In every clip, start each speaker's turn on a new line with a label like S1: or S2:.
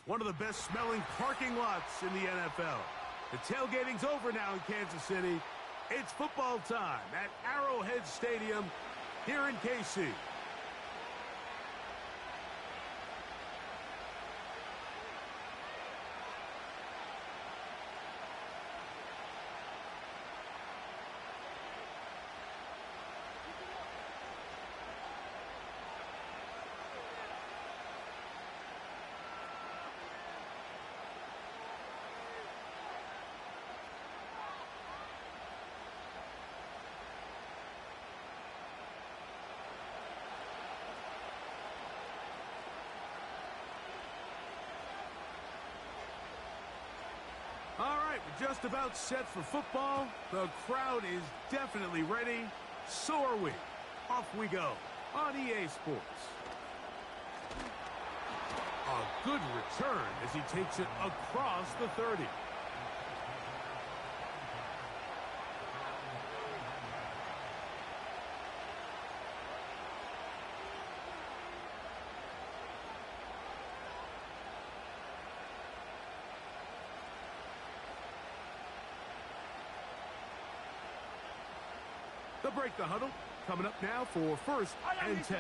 S1: One of the best smelling parking lots in the NFL. The tailgating's over now in Kansas City. It's football time at Arrowhead Stadium here in KC. All right, we're just about set for football. The crowd is definitely ready. So are we. Off we go on EA Sports. A good return as he takes it across the 30. They'll break the huddle. Coming up now for 1st and 10.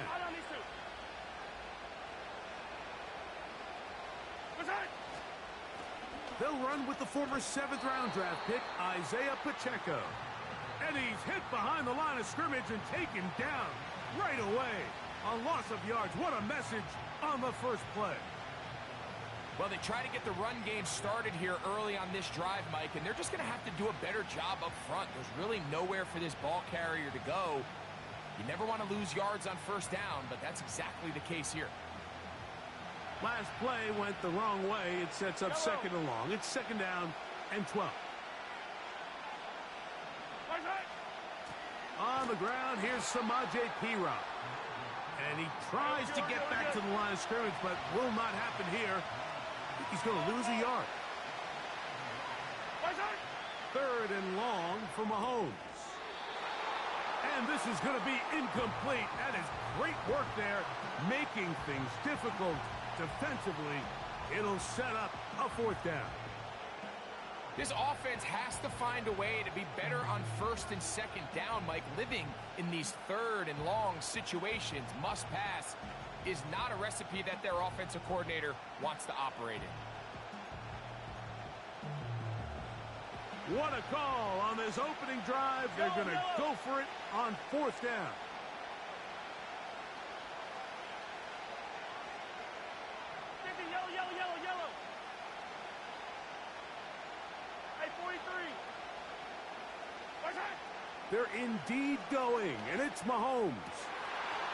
S1: They'll run with the former 7th-round draft pick, Isaiah Pacheco. And he's hit behind the line of scrimmage and taken down right away. A loss of yards. What a message on the first play.
S2: Well, they try to get the run game started here early on this drive, Mike, and they're just going to have to do a better job up front. There's really nowhere for this ball carrier to go. You never want to lose yards on 1st down, but that's exactly the case here.
S1: Last play went the wrong way. It sets up 2nd and long. It's 2nd down and 12. On the ground, here's Samaje Perine. And he tries to get back to the line of scrimmage, but will not happen here. He's going to lose a yard. 3rd and long for Mahomes. And this is going to be incomplete. That is great work there, making things difficult defensively. It'll set up a 4th down.
S2: This offense has to find a way to be better on 1st and 2nd down, Mike. Living in these 3rd and long situations, must pass, is not a recipe that their offensive coordinator wants to operate
S1: in. What a call on this opening drive. They're going to go for it on 4th down.
S3: Yellow. Hey, 43.
S1: They're indeed going, and it's Mahomes.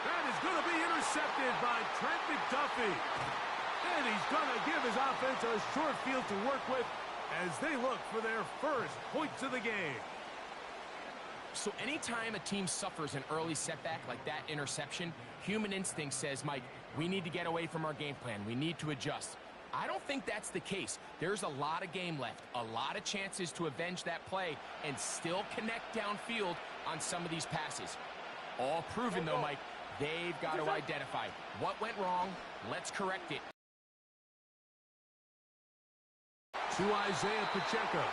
S1: That is going to be intercepted by Trent McDuffie. And he's going to give his offense a short field to work with as they look for their first points of the game.
S2: So anytime a team suffers an early setback like that interception, human instinct says, Mike, we need to get away from our game plan. We need to adjust. I don't think that's the case. There's a lot of game left, a lot of chances to avenge that play and still connect downfield on some of these passes. All proven, though, Mike, they've got to identify what went wrong. Let's correct it.
S1: To Isaiah Pacheco.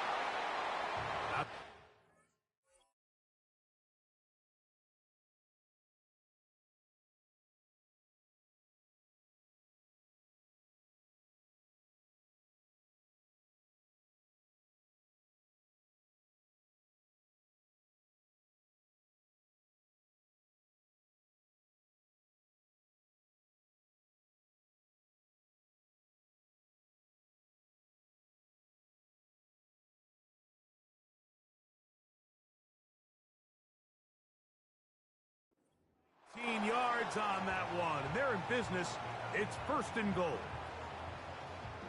S1: Yards on that one, and they're in business. It's 1st and goal.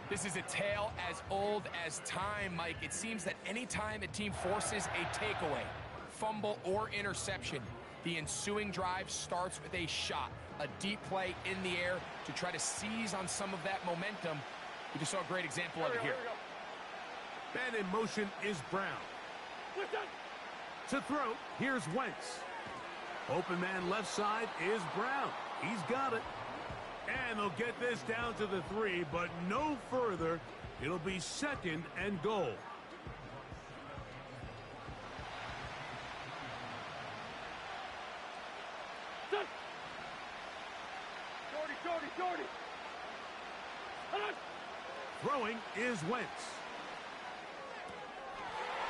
S2: This is a tale as old as time, Mike. It seems that any time a team forces a takeaway, fumble, or interception, the ensuing drive starts with a shot, a deep play in the air to try to seize on some of that momentum. We just saw a great example of it here.
S1: Man in motion is Brown. To throw, here's Wentz. Open man left side is Brown. He's got it. And they'll get this down to the 3, but no further. It'll be 2nd and goal.
S3: Jordy.
S1: Throwing is Wentz.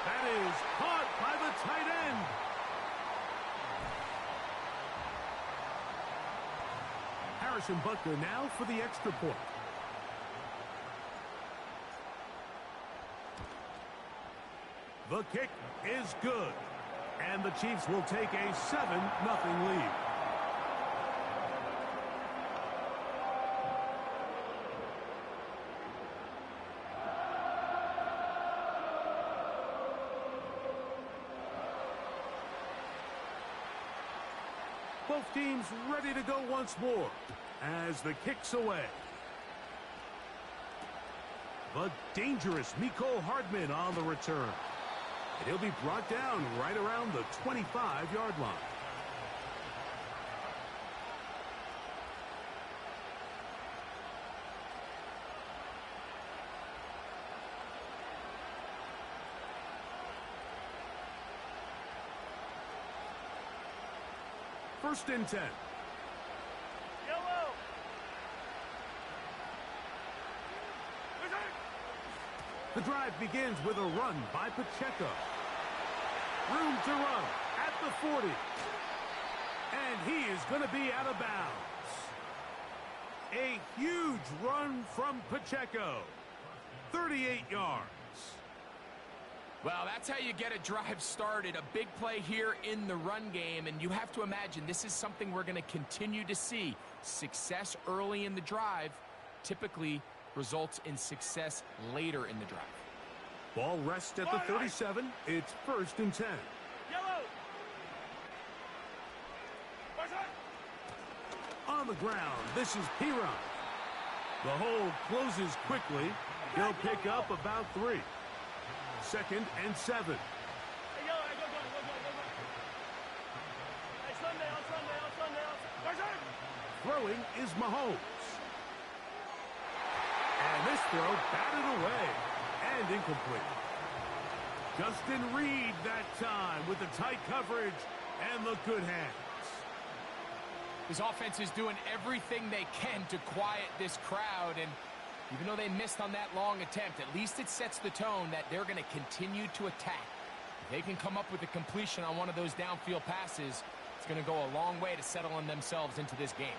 S1: That is caught by the tight end. Harrison Butker now for the extra point. The kick is good. And the Chiefs will take a 7-0 lead. Both teams ready to go once more as the kick's away. The dangerous Mecole Hardman on the return. And he'll be brought down right around the 25-yard line. First and 10.
S3: Yellow.
S1: The drive begins with a run by Pacheco. Room to run at the 40. And he is going to be out of bounds. A huge run from Pacheco. 38 yards.
S2: Well, that's how you get a drive started. A big play here in the run game, and you have to imagine this is something we're going to continue to see. Success early in the drive typically results in success later in the drive.
S1: Ball rests at the 37. It's first and 10.
S3: Yellow.
S1: On the ground, this is Piron. The hole closes quickly. He'll pick up about 3. 2nd and 7.
S3: Hey, yellow, go. Hey, Sunday.
S1: Throwing is Mahomes. And this throw batted away and incomplete. Justin Reed that time with the tight coverage and the good hands.
S2: His offense is doing everything they can to quiet this crowd, and even though they missed on that long attempt, at least it sets the tone that they're going to continue to attack. If they can come up with a completion on one of those downfield passes, it's going to go a long way to settling themselves into this game.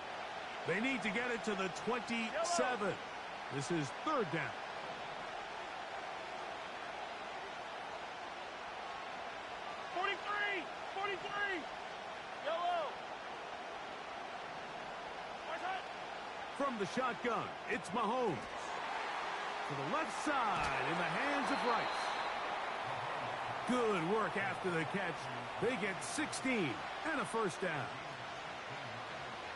S1: They need to get it to the 27. This is 3rd down.
S3: Yellow.
S1: From the shotgun, it's Mahomes. To the left side in the hands of Rice. Good work after the catch. They get 16 and a first down.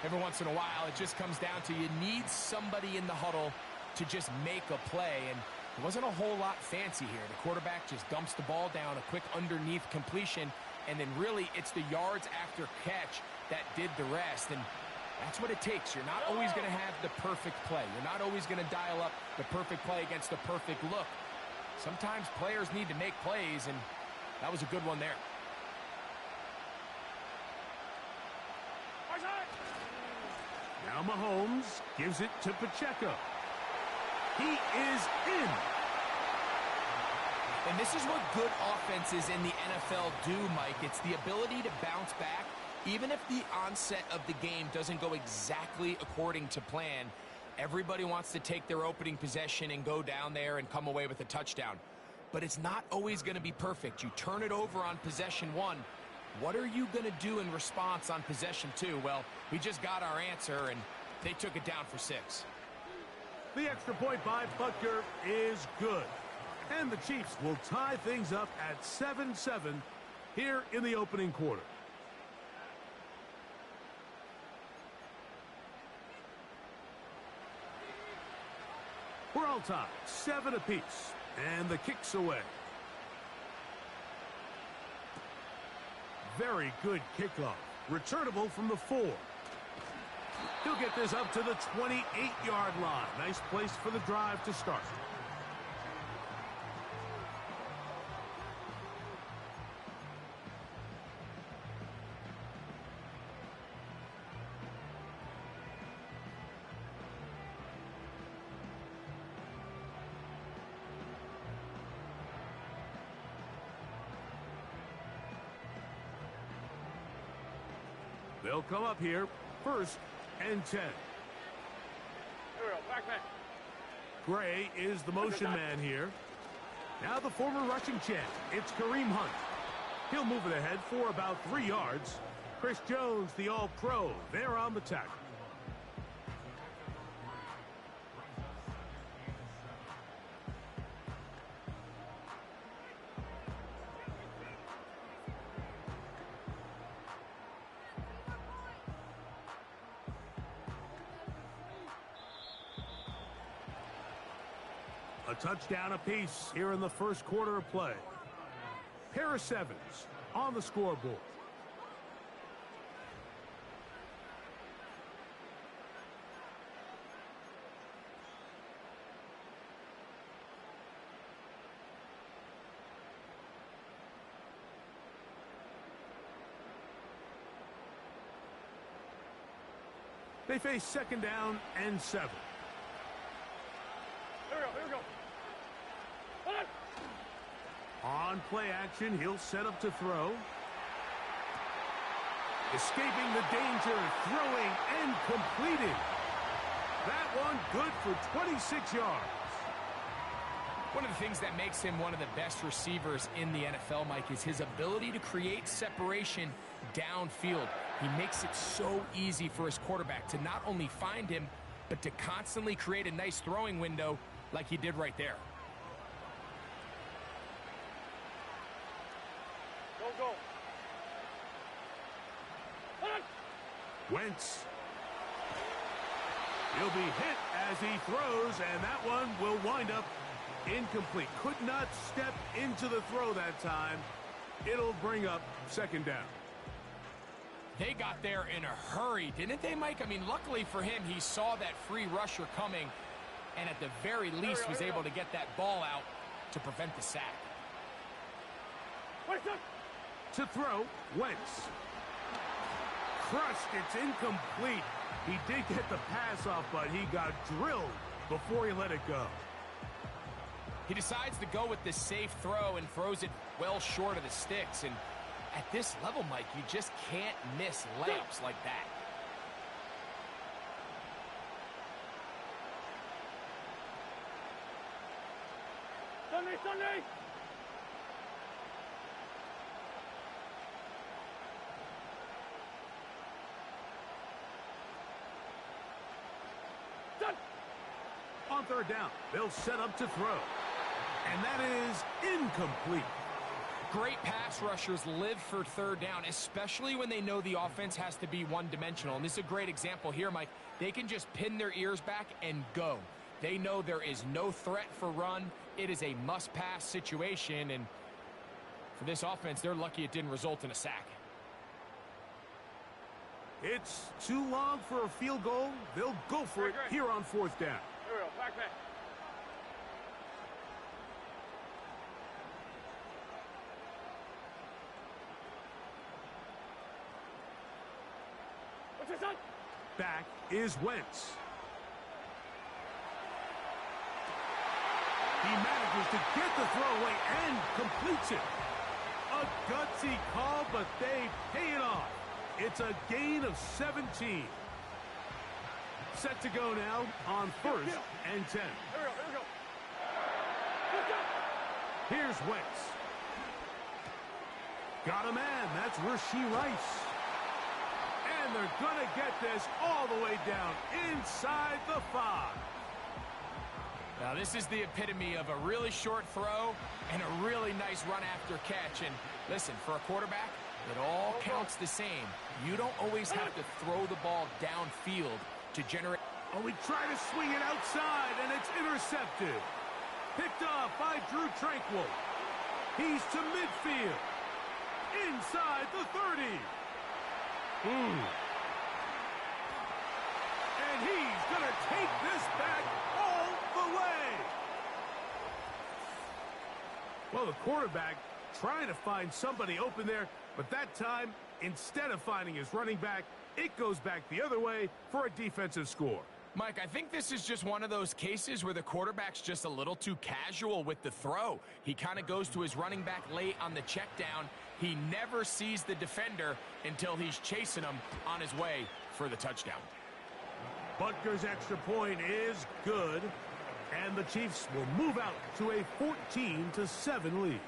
S2: Every once in a while, it just comes down to you need somebody in the huddle to just make a play, and it wasn't a whole lot fancy here. The quarterback just dumps the ball down, a quick underneath completion, and then really it's the yards after catch that did the rest, and that's what it takes. You're not always going to have the perfect play. You're not always going to dial up the perfect play against the perfect look. Sometimes players need to make plays, and that was a good one there.
S1: Now Mahomes gives it to Pacheco. He is in.
S2: And this is what good offenses in the NFL do, Mike. It's the ability to bounce back. Even if the onset of the game doesn't go exactly according to plan, everybody wants to take their opening possession and go down there and come away with a touchdown. But it's not always going to be perfect. You turn it over on possession 1. What are you going to do in response on possession 2? Well, we just got our answer, and they took it down for 6.
S1: The extra point by Butker is good. And the Chiefs will tie things up at 7-7 here in the opening quarter. We're all tied, 7 apiece, and the kick's away. Very good kickoff. Returnable from the 4. He'll get this up to the 28-yard line. Nice place for the drive to start. They'll come up here, 1st and 10.
S3: Here we go, back man.
S1: Gray is the motion man here. Now the former rushing champ, it's Kareem Hunt. He'll move it ahead for about 3 yards. Chris Jones, the All-Pro, there on the tackle. A touchdown apiece here in the first quarter of play. Pair of 7s on the scoreboard. They face 2nd down and 7.
S3: Here we go.
S1: On play action, he'll set up to throw. Escaping the danger, throwing and completing. That one good for 26 yards.
S2: One of the things that makes him one of the best receivers in the NFL, Mike, is his ability to create separation downfield. He makes it so easy for his quarterback to not only find him, but to constantly create a nice throwing window like he did right there.
S3: Go.
S1: Wentz. He'll be hit as he throws, and that one will wind up incomplete. Could not step into the throw that time. It'll bring up 2nd down.
S2: They got there in a hurry, didn't they, Mike? I mean, luckily for him, he saw that free rusher coming, and at the very least was able to get that ball out to prevent the sack.
S1: To throw, Wentz. Crushed, it's incomplete. He did get the pass off, but he got drilled before he let it go.
S2: He decides to go with the safe throw and throws it well short of the sticks. And at this level, Mike, you just can't miss layups like that.
S3: Sunday!
S1: On 3rd down, they'll set up to throw. And that is incomplete.
S2: Great pass rushers live for 3rd down, especially when they know the offense has to be one-dimensional. And this is a great example here, Mike. They can just pin their ears back and go. They know there is no threat for run. It is a must-pass situation. And for this offense, they're lucky it didn't result in a sack.
S1: It's too long for a field goal. They'll go for it here on 4th down.
S3: Here we go, back man. What's this on?
S1: Back is Wentz. He manages to get the throw away and completes it. A gutsy call, but they pay it off. It's a gain of 17. Set to go now on 1st and 10.
S3: Here we go.
S1: Here's Wentz. Got a man. That's Rashee Rice. And they're going to get this all the way down inside the 5.
S2: Now, this is the epitome of a really short throw and a really nice run after catch. And listen, for a quarterback, it all counts the same. You don't always have to throw the ball downfield to generate.
S1: Oh, he tried to swing it outside, and it's intercepted. Picked off by Drew Tranquill. He's to midfield. Inside the 30. take this back all the way. Well, the quarterback trying to find somebody open there, but that time, instead of finding his running back, it goes back the other way for a defensive score.
S2: Mike, I think this is just one of those cases where the quarterback's just a little too casual with the throw. He kind of goes to his running back late on the check down. He never sees the defender until he's chasing him on his way for the touchdown.
S1: Butker's extra point is good, and the Chiefs will move out to a 14-7 lead.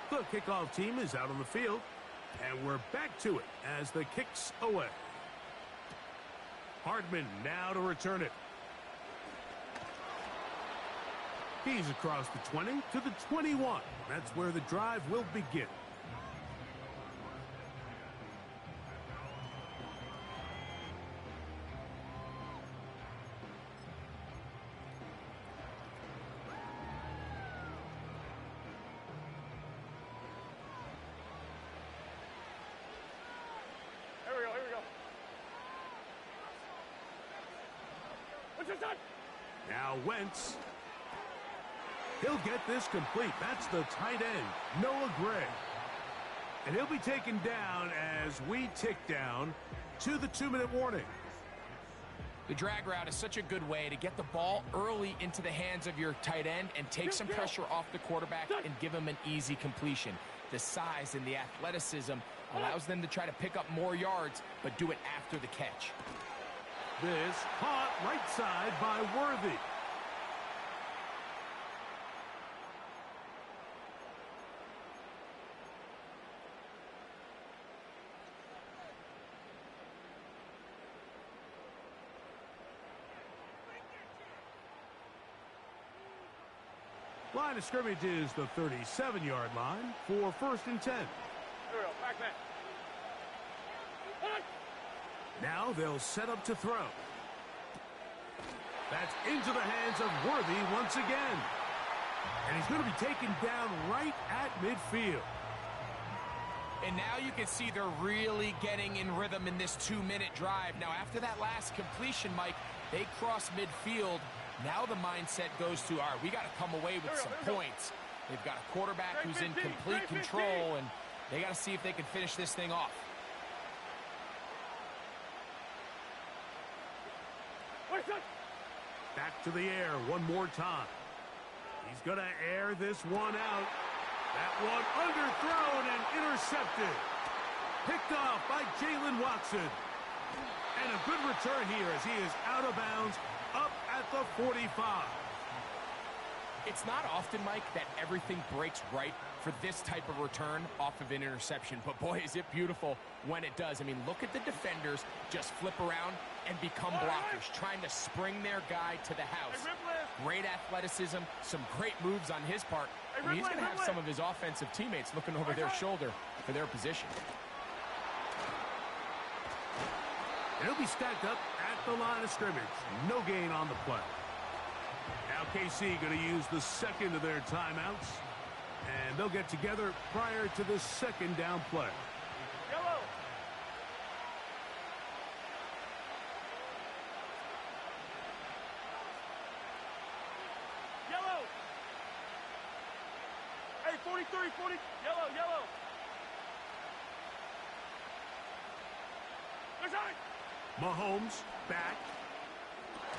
S1: The kickoff team is out on the field, and we're back to it as the kick's away. Hardman now to return it. He's across the 20 to the 21. That's where the drive will begin. Now Wentz. He'll get this complete. That's the tight end, Noah Gray. And he'll be taken down as we tick down to the 2-minute warning.
S2: The drag route is such a good way to get the ball early into the hands of your tight end and take some pressure off the quarterback and give him an easy completion. The size and the athleticism allows them to try to pick up more yards, but do it after the catch.
S1: This caught right side by Worthy. Line of scrimmage is the 37-yard line for 1st and 10.
S3: Here we go, back man.
S1: Now they'll set up to throw. That's into the hands of Worthy once again. And he's going to be taken down right at midfield.
S2: And now you can see they're really getting in rhythm in this 2-minute drive. Now, after that last completion, Mike, they cross midfield. Now the mindset goes to, all right, we got to come away with some points. They've got a quarterback who's in complete control, and they got to see if they can finish this thing off.
S1: Back to the air one more time. He's going to air this one out. That one underthrown and intercepted. Picked off by Jalen Watson. And a good return here as he is out of bounds up at the 45.
S2: It's not often, Mike, that everything breaks right for this type of return off of an interception. But, boy, is it beautiful when it does. I mean, look at the defenders just flip around and become blockers, trying to spring their guy to the house. Great athleticism, some great moves on his part. And he's going to have some of his offensive teammates looking over their shoulder for their position.
S1: He'll be stacked up at the line of scrimmage. No gain on the play. Now KC going to use the second of their timeouts. And they'll get together prior to the second down play.
S3: Yellow. Yellow. Hey, 43, 40. Yellow, yellow. There's on.
S1: Mahomes back.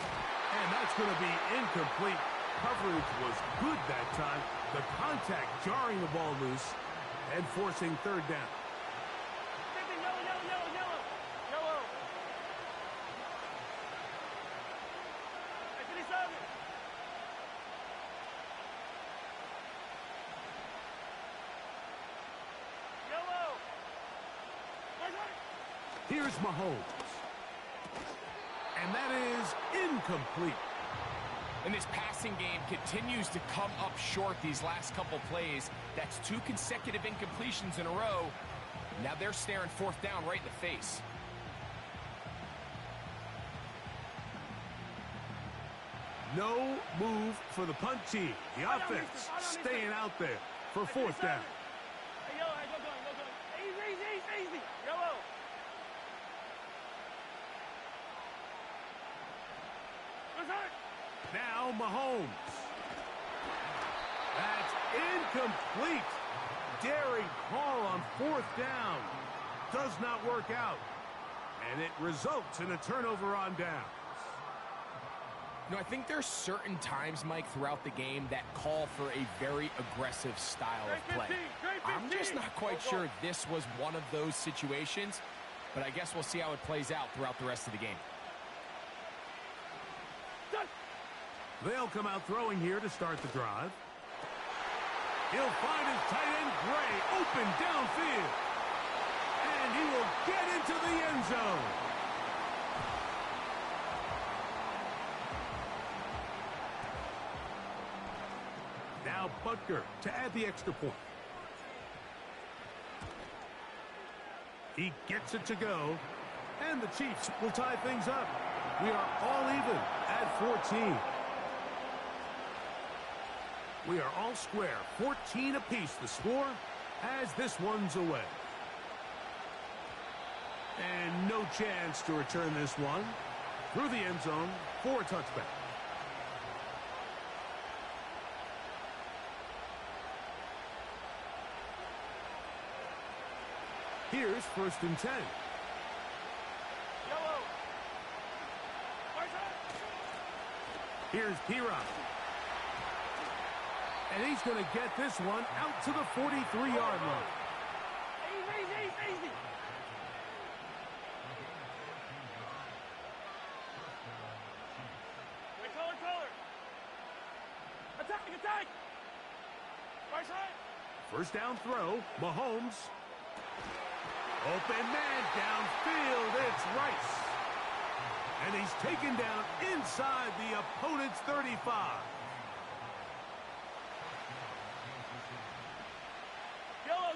S1: And that's going to be incomplete. Coverage was good that time. The contact jarring the ball loose and forcing third down.
S3: Yellow, yellow, yellow, yellow. Yellow. Hey, 57. Yellow.
S1: Here's Mahomes. And that is incomplete.
S2: And this passing game continues to come up short these last couple plays. That's 2 consecutive incompletions in a row. Now they're staring fourth down right in the face.
S1: No move for the punt team. The offense staying out there for fourth down.
S3: Hey, yellow, hey, go going, go going. Easy, easy, easy, easy. Yellow.
S1: Now Mahomes. That's incomplete. Daring call on fourth down. Does not work out. And it results in a turnover on downs.
S2: You know, I think there's certain times, Mike, throughout the game that call for a very aggressive style of play. I'm just not quite sure this was one of those situations, but I guess we'll see how it plays out throughout the rest of the game.
S1: They'll come out throwing here to start the drive. He'll find his tight end, Gray, open downfield. And he will get into the end zone. Now Butker to add the extra point. He gets it to go. And the Chiefs will tie things up. We are all even at 14. We are all square, 14 apiece the score as this one's away. And no chance to return this one through the end zone for a touchback. Here's 1st and 10.
S3: Yellow.
S1: Here's P-Rock. And he's going to get this one out to the 43-yard line.
S3: Easy, easy, easy. Hey, color. Attack, attack. Right side.
S1: First down throw, Mahomes. Open man downfield, it's Rice. And he's taken down inside the opponent's 35.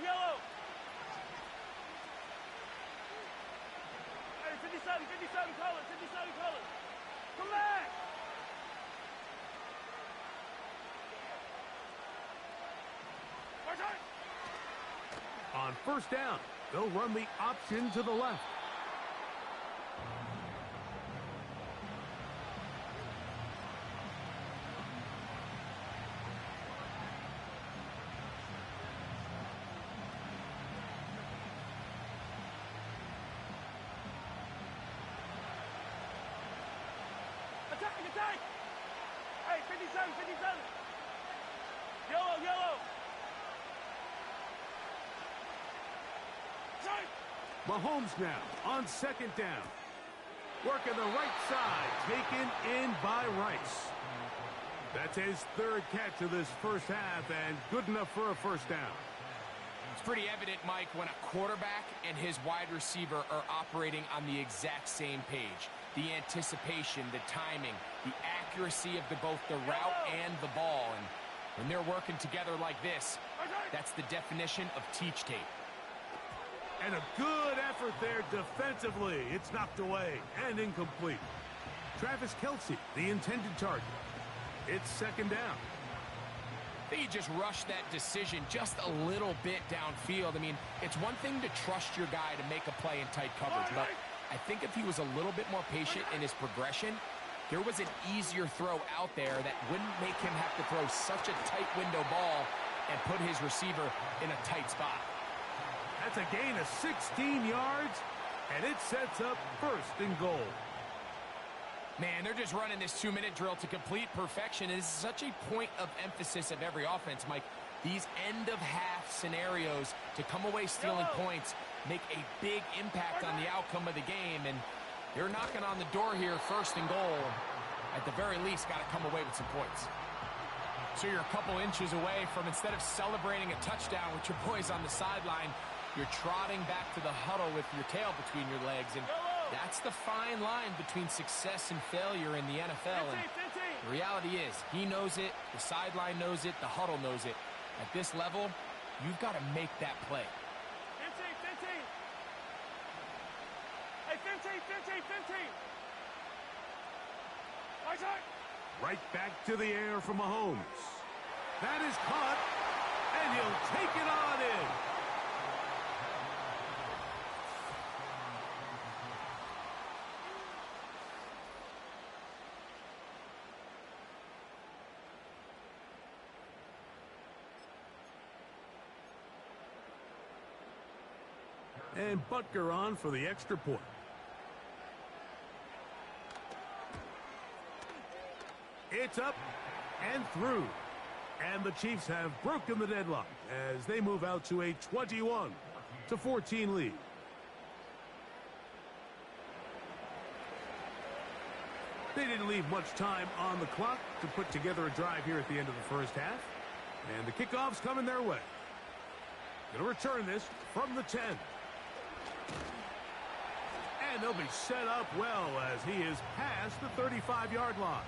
S3: Yellow. Hey, 57 color. Come back. Right side.
S1: On first down, they'll run the option to the left.
S3: Attack. Hey, 57. Yellow. Side.
S1: Mahomes now on second down. Working the right side, taken in by Rice. That's his third catch of this first half and good enough for a first down.
S2: It's pretty evident, Mike, when a quarterback and his wide receiver are operating on the exact same page. The anticipation, the timing, the accuracy of both the route and the ball. And when they're working together like this, that's the definition of teach tape.
S1: And a good effort there defensively. It's knocked away and incomplete. Travis Kelce, the intended target. It's second down.
S2: I think he just rushed that decision just a little bit downfield. I mean, it's one thing to trust your guy to make a play in tight coverage, but I think if he was a little bit more patient in his progression, there was an easier throw out there that wouldn't make him have to throw such a tight window ball and put his receiver in a tight spot.
S1: That's a gain of 16 yards, and it sets up 1st and goal.
S2: Man, they're just running this 2-minute drill to complete perfection. It is such a point of emphasis of every offense, Mike. These end-of-half scenarios to come away stealing points make a big impact on the outcome of the game, and they're knocking on the door here, 1st and goal. At the very least, got to come away with some points. So you're a couple inches away from, instead of celebrating a touchdown with your boys on the sideline, you're trotting back to the huddle with your tail between your legs, and that's the fine line between success and failure in the NFL. And the reality is, he knows it, the sideline knows it, the huddle knows it. At this level, you've got to make that play.
S3: 15. Hey, 15. Right side.
S1: Right back to the air for Mahomes. That is caught, and he'll take it on in. And Butker on for the extra point. It's up and through. And the Chiefs have broken the deadlock as they move out to a 21-14 lead. They didn't leave much time on the clock to put together a drive here at the end of the first half. And the kickoff's coming their way. Going to return this from the 10. And they'll be set up well as he is past the 35-yard line.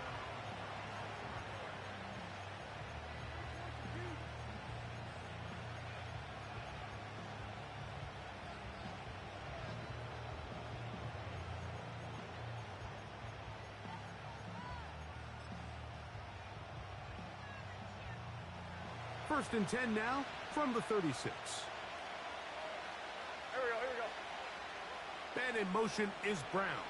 S1: First and 10 now from the 36.
S3: Here we go, here we go.
S1: Man in motion is Brown.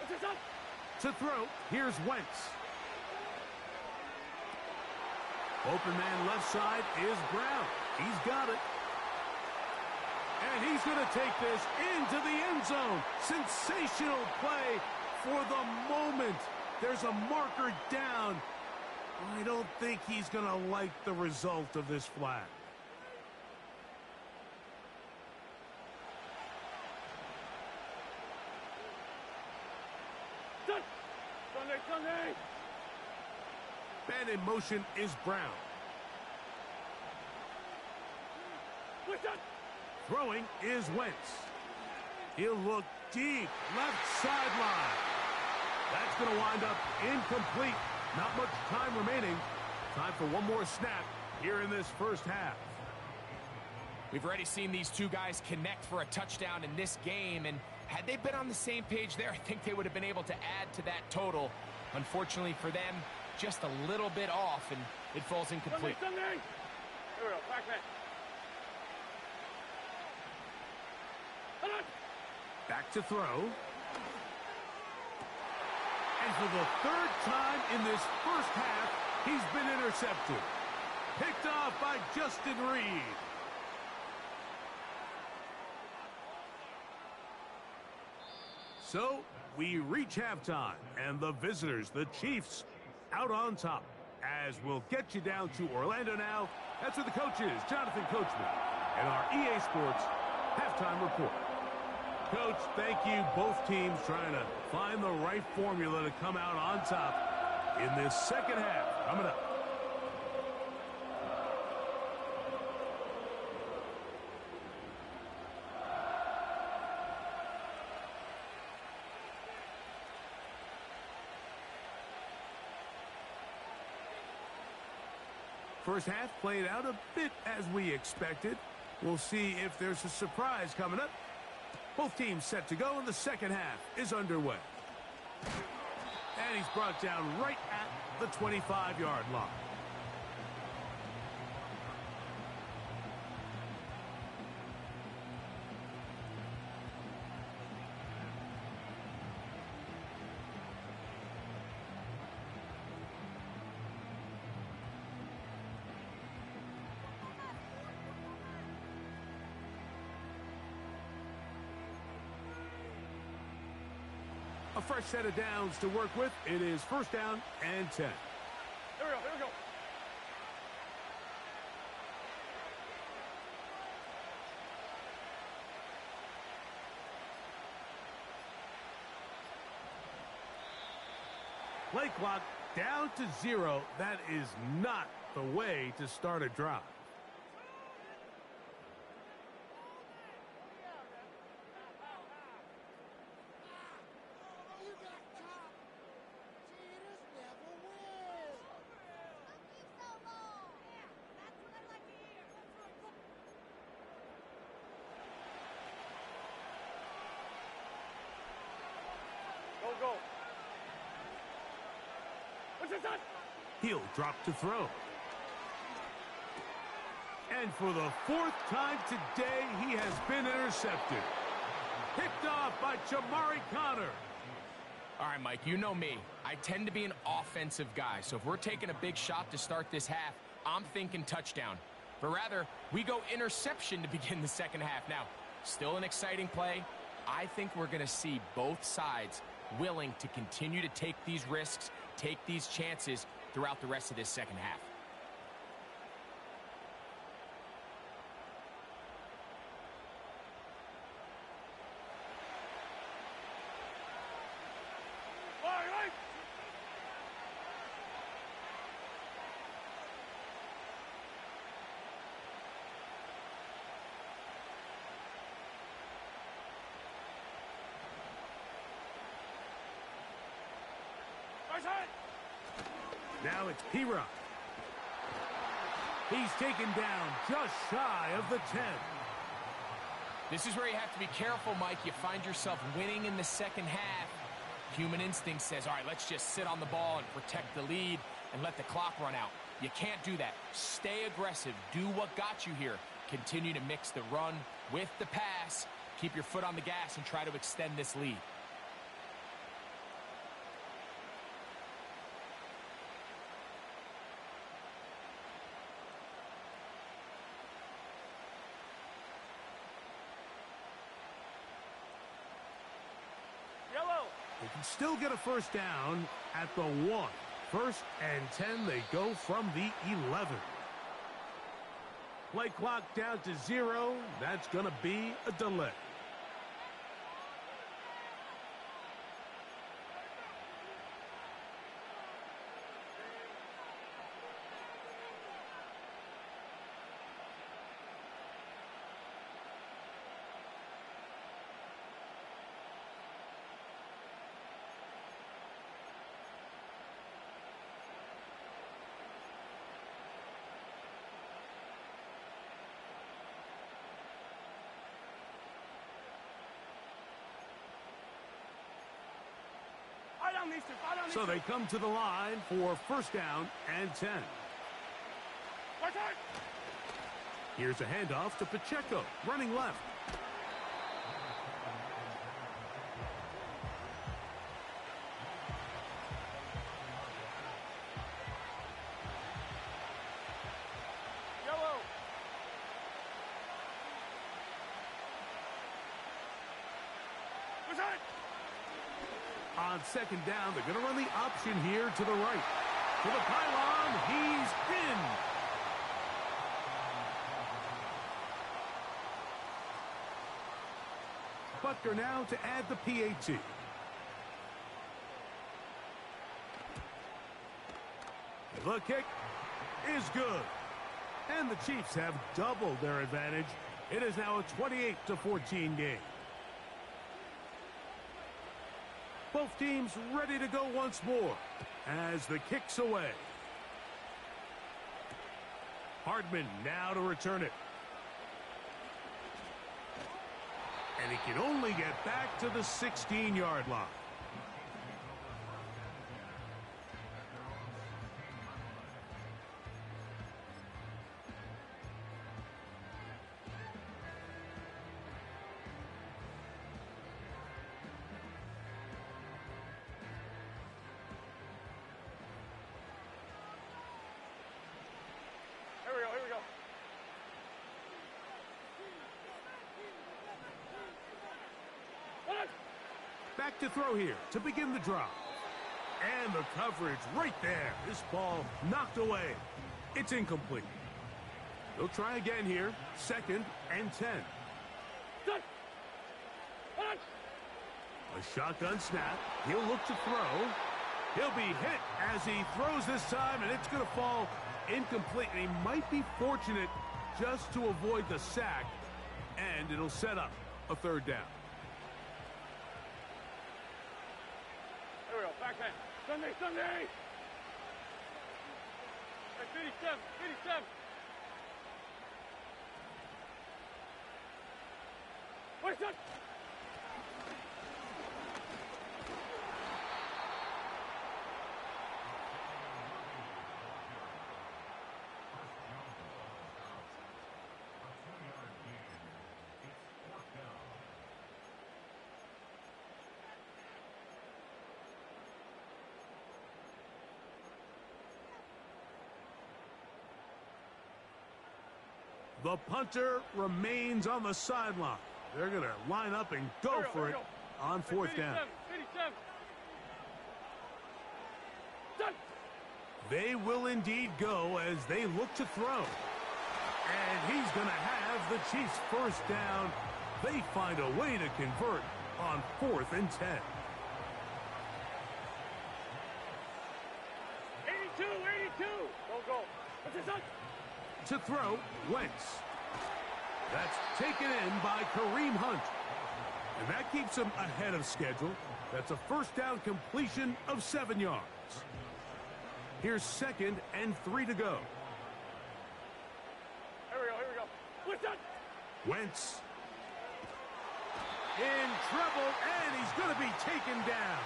S3: What's this up?
S1: To throw, here's Wentz. Open man left side is Brown. He's got it. And he's going to take this into the end zone. Sensational play for the moment. There's a marker down. I don't think he's going to like the result of this flag.
S3: Sunday.
S1: Man in motion is Brown.
S3: What's that?
S1: Throwing is Wentz. He'll look deep, left sideline. That's going to wind up incomplete. Not much time remaining. Time for one more snap here in this first half.
S2: We've already seen these two guys connect for a touchdown in this game, and had they been on the same page there, I think they would have been able to add to that total. Unfortunately for them, just a little bit off, and it falls incomplete.
S3: Sunday. Here we go, back man.
S1: Back to throw. And for the third time in this first half, he's been intercepted. Picked off by Justin Reed. So we reach halftime, and the visitors, the Chiefs, out on top. As we'll get you down to Orlando now. That's where the coach is, Jonathan Coachman, and our EA Sports halftime report. Coach, thank you. Both teams trying to find the right formula to come out on top in this second half. Coming up. First half played out a bit as we expected. We'll see if there's a surprise coming up. Both teams set to go, and the second half is underway. And he's brought down right at the 25-yard line. A fresh set of downs to work with. It is first down and 10.
S3: Here we go, here we go.
S1: Play clock down to 0. That is not the way to start a drive.
S3: Go.
S1: He'll drop to throw. And for the fourth time today, he has been intercepted. Picked off by Jamari Connor.
S2: All right, Mike, you know me. I tend to be an offensive guy, so if we're taking a big shot to start this half, I'm thinking touchdown. But rather, we go interception to begin the second half. Now, still an exciting play. I think we're going to see both sides willing to continue to take these risks, take these chances throughout the rest of this second half.
S1: Now it's P-Rock. He's taken down just shy of the 10.
S2: This is where you have to be careful, Mike. You find yourself winning in the second half. Human instinct says, all right, let's just sit on the ball and protect the lead and let the clock run out. You can't do that. Stay aggressive. Do what got you here. Continue to mix the run with the pass. Keep your foot on the gas and try to extend this lead.
S1: They can still get a first down at the 1. 1st and 10, they go from the 11. Play clock down to 0. That's going to be a delay. So they come to the line for first down and 10. Here's a handoff to Pacheco, running left. On second down, they're going to run the option here to the right. To the pylon, he's in. Butker now to add the PAT. The kick is good. And the Chiefs have doubled their advantage. It is now a 28-14 game. Both teams ready to go once more as the kick's away. Hardman now to return it. And he can only get back to the 16-yard line. Back to throw here to begin the drive. And the coverage right there. This ball knocked away. It's incomplete. They'll try again here. 2nd and 10. A shotgun snap. He'll look to throw. He'll be hit as he throws this time, and it's going to fall incomplete. And he might be fortunate just to avoid the sack, and it'll set up a 3rd down.
S3: Backhand. Sunday. 57. Where's that?
S1: The punter remains on the sideline. They're going to line up and go for it on fourth down.
S3: 87.
S1: They will indeed go as they look to throw. And he's going to have the Chiefs first down. They find a way to convert on 4th and 10.
S3: 82. Don't go. What's this on?
S1: To throw, Wentz. That's taken in by Kareem Hunt. And that keeps him ahead of schedule. That's a first down completion of 7 yards. Here's 2nd and 3 to go.
S3: Here we go. What's that?
S1: Wentz. In trouble, and he's going to be taken down.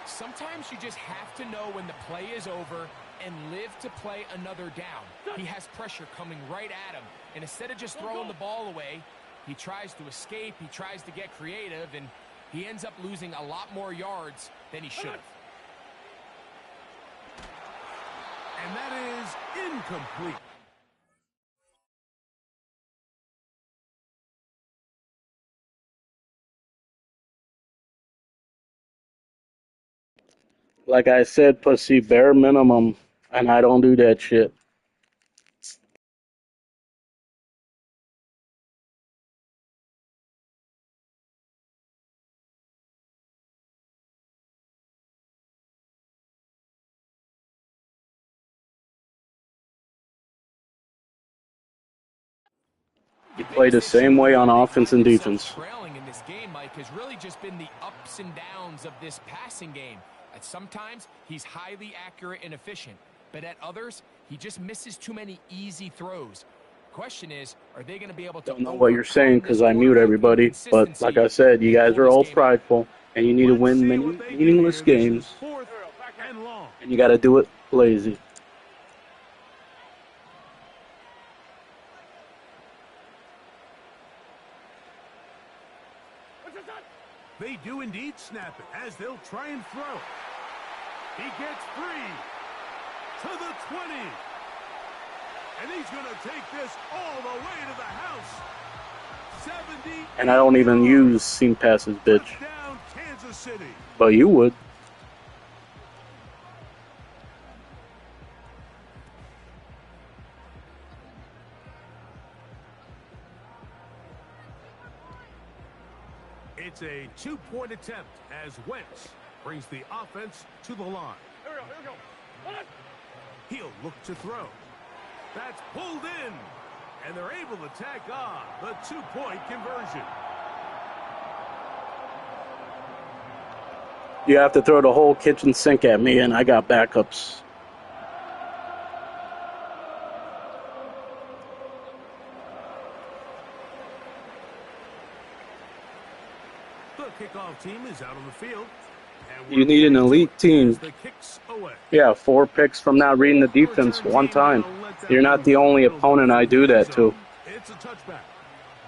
S2: Sometimes you just have to know when the play is over and live to play another down. He has pressure coming right at him, and instead of just throwing the ball away, he tries to escape, he tries to get creative, and he ends up losing a lot more yards than he should have.
S1: And that is incomplete.
S4: Like I said, pussy, bare minimum, and I don't do that shit. You play the same way on offense and defense.
S2: Trailing in this game, Mike, has really just been the ups and downs of this passing game. At sometimes, he's highly accurate and efficient, but at others, he just misses too many easy throws. Question is, are they going to be able to...
S4: Don't know what you're saying because I mute everybody, but like I said, you guys are all prideful, and you need to win many meaningless games, and you got to do it lazy.
S1: They do indeed snap it as they'll try and throw. He gets free to the 20. And he's going to take this all the way to the house. 70.
S4: And I don't even use seam passes, bitch.
S1: Down Kansas City.
S4: But you would.
S1: It's a 2-point attempt as Wentz brings the offense to the line.
S3: Here we go.
S1: He'll look to throw. That's pulled in. And they're able to tack on the 2-point conversion.
S4: You have to throw the whole kitchen sink at me, and I got backups.
S1: Kickoff team is out on the field.
S4: You need an elite team. Yeah, 4 picks from not reading the defense one time. You're not the only opponent I do that to.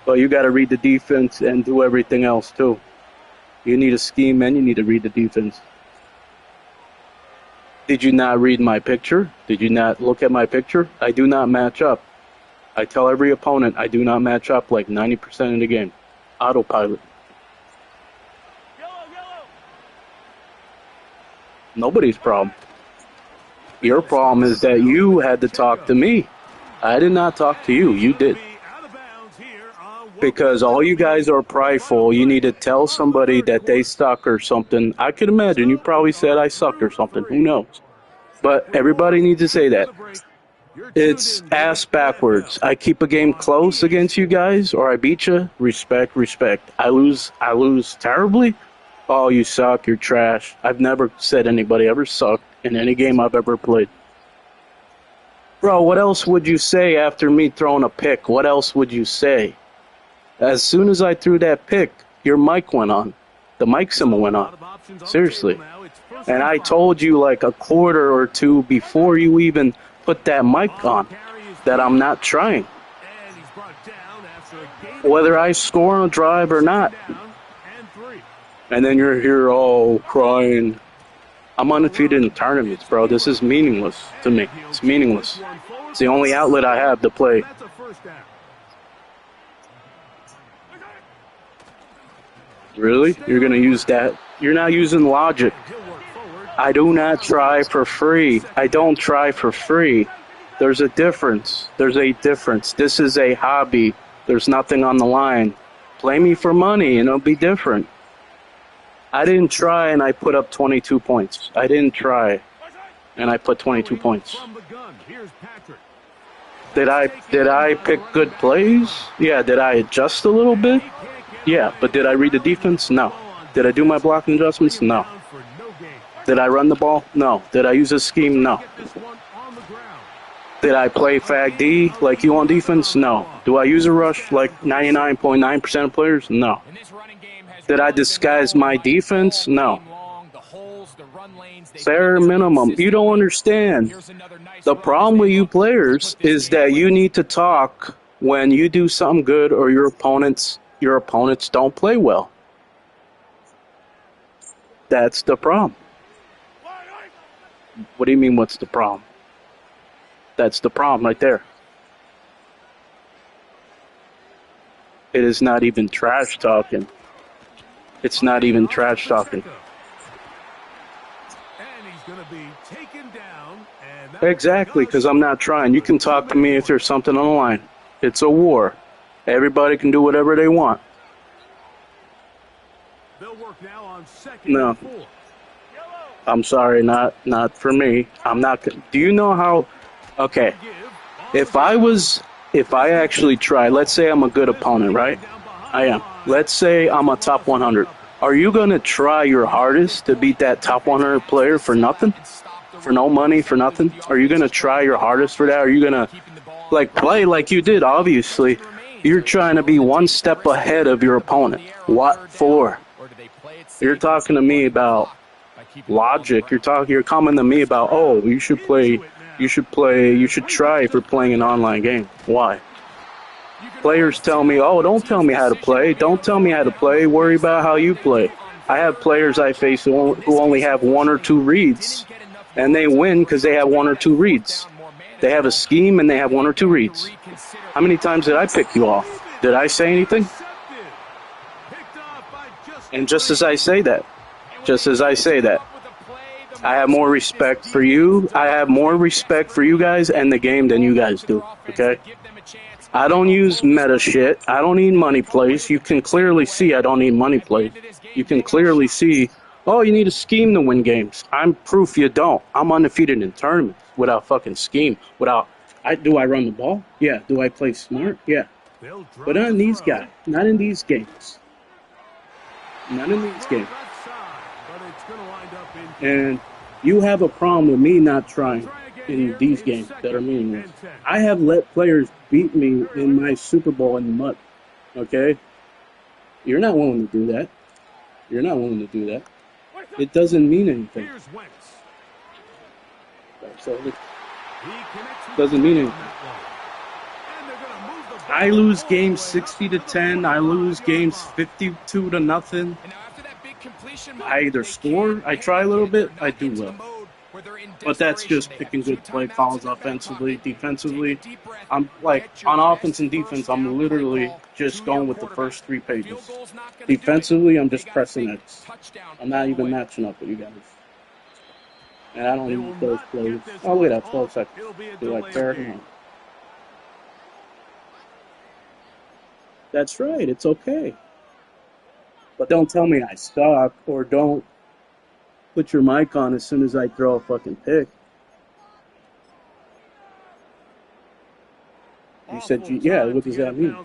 S4: But you got to read the defense and do everything else too. You need a scheme and you need to read the defense. Did you not read my picture? Did you not look at my picture? I do not match up. I tell every opponent I do not match up like 90% of the game. Autopilot. Nobody's problem. Your problem is that you had to talk to me. I did not talk to you. You did. Because all you guys are prideful. You need to tell somebody that they suck or something. I could imagine you probably said I suck or something. Who knows? But everybody needs to say that. It's ass backwards. I keep a game close against you guys, or I beat you. Respect, respect. I lose terribly. Oh, you suck, you're trash. I've never said anybody ever sucked in any game I've ever played. Bro, what else would you say after me throwing a pick? What else would you say? As soon as I threw that pick, your mic went on. The mic symbol went on. Seriously. And I told you like a quarter or two before you even put that mic on that I'm not trying. Whether I score on a drive or not. And then you're here all crying. I'm undefeated in tournaments, bro. This is meaningless to me. It's meaningless. It's the only outlet I have to play.
S1: That's a first down.
S4: Really? You're going to use that? You're not using logic.
S1: He'll work forward.
S4: I do not try for free. I don't try for free. There's a difference. There's a difference. This is a hobby. There's nothing on the line. Play me for money and it'll be different. I didn't try and I put up 22 points. I didn't try and I put 22 points.
S1: From the gun, here's Patrick.
S4: Did I pick good plays? Yeah. Did I adjust a little bit? Yeah. But did I read the defense? No. Did I do my blocking adjustments? No.
S1: Down for no gain.
S4: Did I run the ball? No. Did I use a scheme? No.
S1: Get this one on the ground.
S4: Did I play Fag D like you on defense? No. Do I use a rush like 99.9% of players? No. Did I disguise my defense? No. Bare minimum. You don't understand. The problem with you players is that you need to talk when you do something good or your opponents don't play well. That's the problem. What do you mean, what's the problem? That's the problem right there. It is not even trash talking. It's not even trash talking.
S1: And he's going to be taken down. And
S4: Exactly, because I'm not trying. You can talk to me if there's something on the line. It's a war. Everybody can do whatever they want.
S1: They'll work now on second
S4: No.
S1: and 4.
S4: I'm sorry, not for me. I'm not. Do you know how? Okay, if I actually try, let's say I'm a good opponent, right? I am. Let's say I'm a top 100. Are you gonna try your hardest to beat that top 100 player for nothing? For no money, for nothing? Are you gonna try your hardest for that? Are you gonna play like you did? Obviously, you're trying to be one step ahead of your opponent. What for? You're talking to me about logic. You're coming to me about, oh, you should try if you're playing an online game. Why? Players tell me, oh, don't tell me how to play. Don't tell me how to play. Worry about how you play. I have players I face who only have 1 or 2 reads, and they win because they have 1 or 2 reads. They have a scheme and they have 1 or 2 reads. How many times did I pick you off? Did I say anything? And just as I say that, I have more respect for you. I have more respect for you guys and the game than you guys do, okay? I don't use meta shit. I don't need money plays. You can clearly see I don't need money plays. You can clearly see, oh, you need a scheme to win games. I'm proof you don't. I'm undefeated in tournaments without fucking scheme. Do I run the ball? Yeah. Do I play smart? Yeah. But not in these guys. Not in these games. Not in these games. And you have a problem with me not trying in these games that are meaningless. I have let players beat me in my Super Bowl in the mud. Okay? You're not willing to do that. You're not willing to do that. It doesn't mean anything. So it doesn't mean anything. I lose games 60-10. I lose games 52-0. I either score, I try a little bit, I do well. But that's just picking good play calls offensively. Defensively, I'm like, on offense and defense, I'm literally just going with the first 3 pages. Defensively, I'm just pressing X. I'm not even matching up with you guys. And I don't need those plays. Oh, look at that, 12 seconds. You're like, fair enough. That's right, it's okay. But don't tell me I suck, or don't put your mic on as soon as I throw a fucking pick. You said, yeah, what does that mean?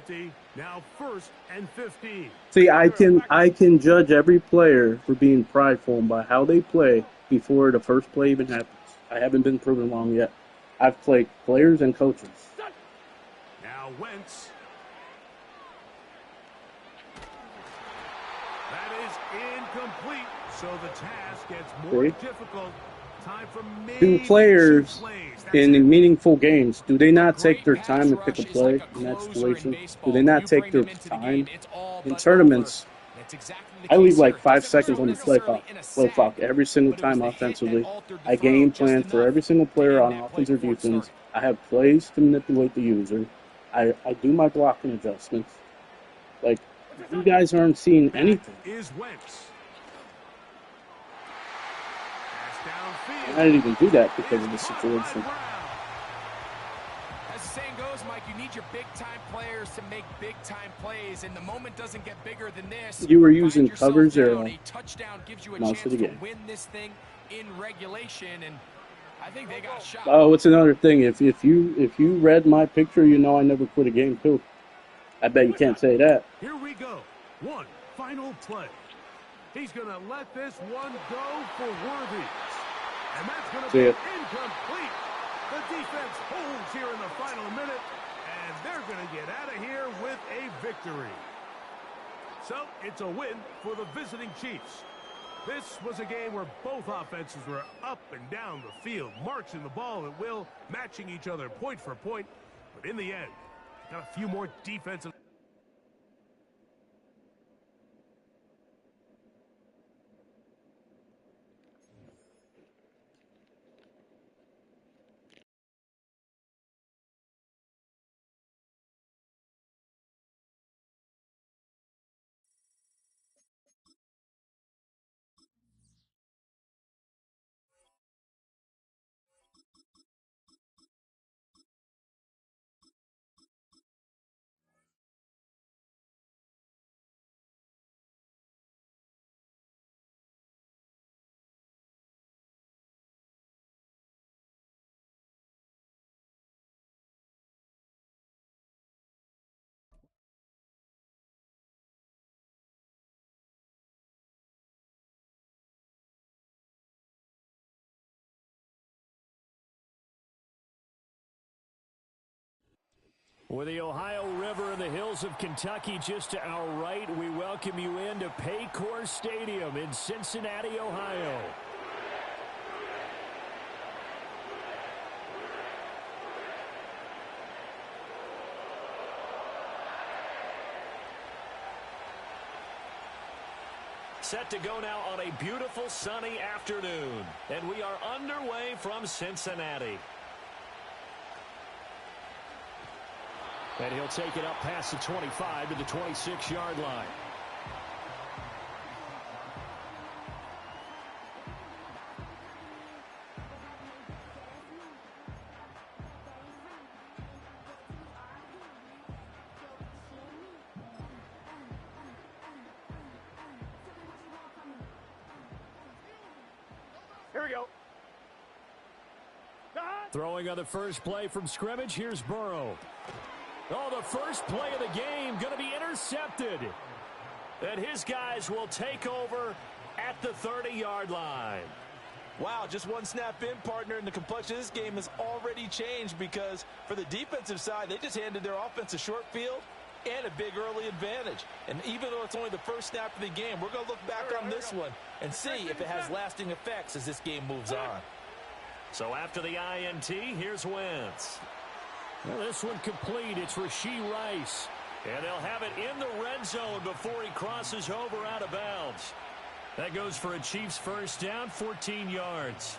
S1: Now first and 15.
S4: See, I can judge every player for being prideful by how they play before the first play even happens. I haven't been proven wrong yet. I've played players and coaches.
S1: Now Wentz. Incomplete, so the task gets more difficult. Time for
S4: do players in meaningful games, do they not take their time to pick a play in that situation? Do they not take their time? In tournaments,
S2: the
S4: I leave
S2: case
S4: like
S2: here.
S4: 5 seconds
S2: Doesn't
S4: on the
S2: result necessarily in a
S4: play
S2: sack,
S4: clock every single
S2: but it was
S4: time
S2: the hit that
S4: offensively.
S2: altered the
S4: I
S2: throw
S4: game
S2: just
S4: plan for
S2: enough
S4: every single
S2: to
S4: player
S2: end
S4: on
S2: that play
S4: offense or
S2: before it
S4: defense.
S2: started.
S4: I have plays to manipulate the user. I do my blocking adjustments. Like, you guys aren't seeing
S1: Back
S4: anything.
S1: is Wentz. Pass
S4: And
S1: downfield
S4: I didn't even do that because
S1: is
S4: of the
S1: caught by
S4: situation.
S1: Brown.
S2: As the saying goes, Mike, you need your big-time players to make big-time plays, and the moment doesn't get bigger than this.
S4: You were
S2: Find
S4: using
S2: yourself
S4: cover
S2: down.
S4: 0
S2: A touchdown gives you a
S4: most of
S2: chance
S4: the
S2: to
S4: game.
S2: win this thing in regulation, and I think they got a shot.
S4: Oh, what's another thing? If you read my picture, you know I never quit a game too. I bet you can't say that.
S1: Here we go. One final play. He's going to let this one go for worthy. And that's going to
S4: See
S1: be
S4: it.
S1: incomplete. The defense holds here in the final minute, and they're going to get out of here with a victory. So it's a win for the visiting Chiefs. This was a game where both offenses were up and down the field, marching the ball at will, matching each other point for point. But in the end, got a few more defensive.
S5: With the Ohio River and the hills of Kentucky just to our right, we welcome you into Paycor Stadium in Cincinnati, Ohio. Set to go now on a beautiful sunny afternoon, and we are underway from Cincinnati. And he'll take it up past the 25 to the 26-yard line.
S3: Here we go.
S5: Throwing on the first play from scrimmage, here's Burrow. Oh, the first play of the game going to be intercepted. And his guys will take over at the 30-yard line.
S6: Wow, just one snap in, partner, and the complexion of this game has already changed because for the defensive side, they just handed their offense a short field and a big early advantage. And even though it's only the first snap of the game, we're going to look back on this one and see if it has lasting effects as this game moves on.
S5: So after the INT, here's Wentz. Well, this one complete. It's Rashee Rice. And they'll have it in the red zone before he crosses over out of bounds. That goes for a Chiefs first down, 14 yards.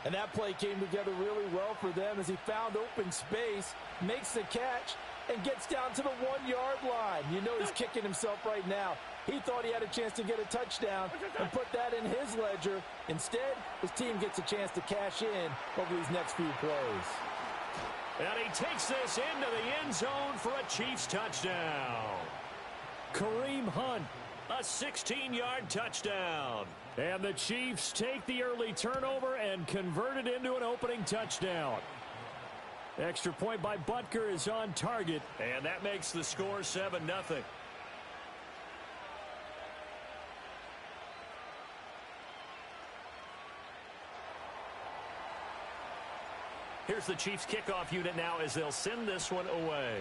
S6: And that play came together really well for them as he found open space, makes the catch, and gets down to the 1-yard line. You know he's kicking himself right now. He thought he had a chance to get a touchdown and put that in his ledger. Instead, his team gets a chance to cash in over these next few plays.
S5: And he takes this into the end zone for a Chiefs touchdown. Kareem Hunt, a 16-yard touchdown. And the Chiefs take the early turnover and convert it into an opening touchdown. Extra point by Butker is on target, and that makes the score 7-0. Here's the Chiefs kickoff unit now as they'll send this one away.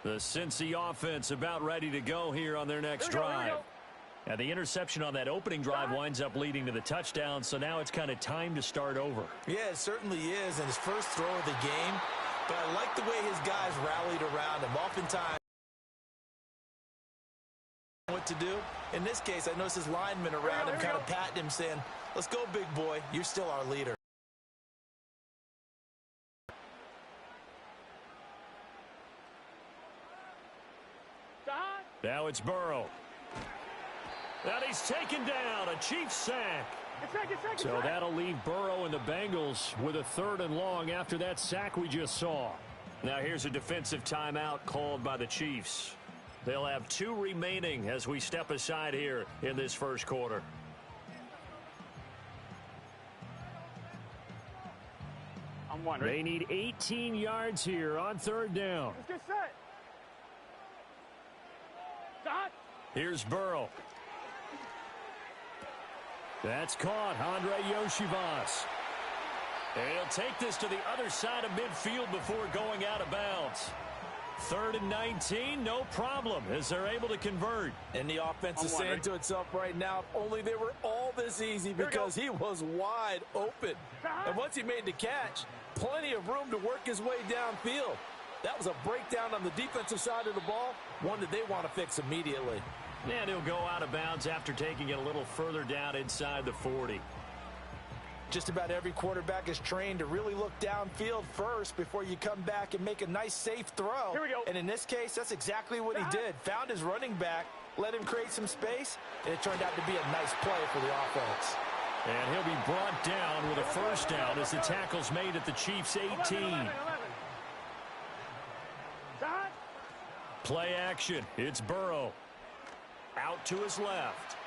S5: The Cincy offense about ready to go here on their next drive. And the interception on that opening drive winds up leading to the touchdown, so now it's kind of time to start over.
S6: Yeah, it certainly is, and his first throw of the game. But I like the way his guys rallied around him. Oftentimes, what to do. In this case, I noticed his linemen around him kind of patting him, saying, let's go, big boy. You're still our leader.
S5: Now it's Burrow. And he's taken down, a Chiefs sack. So that'll leave Burrow and the Bengals with a 3rd and long after that sack we just saw. Now here's a defensive timeout called by the Chiefs. They'll have 2 remaining as we step aside here in this first quarter. They need 18 yards here on 3rd down.
S3: Let's get set. Stop.
S5: Here's Burrow. That's caught. Andre Yoshivas. He'll take this to the other side of midfield before going out of bounds. 3rd and 19, no problem, as they're able to convert.
S6: And the offense is saying to itself right now, only they were all this easy because he was wide open. And once he made the catch, plenty of room to work his way downfield. That was a breakdown on the defensive side of the ball, one that they want to fix immediately.
S5: And he'll go out of bounds after taking it a little further down inside the 40.
S6: Just about every quarterback is trained to really look downfield first before you come back and make a nice, safe throw.
S3: Here we go.
S6: And in this case, that's exactly what he did. Found his running back, let him create some space, and it turned out to be a nice play for the offense.
S5: And he'll be brought down with a 1st down as the tackle's made at the Chiefs' 18.
S3: 11.
S5: Play action. It's Burrow. Out to his left.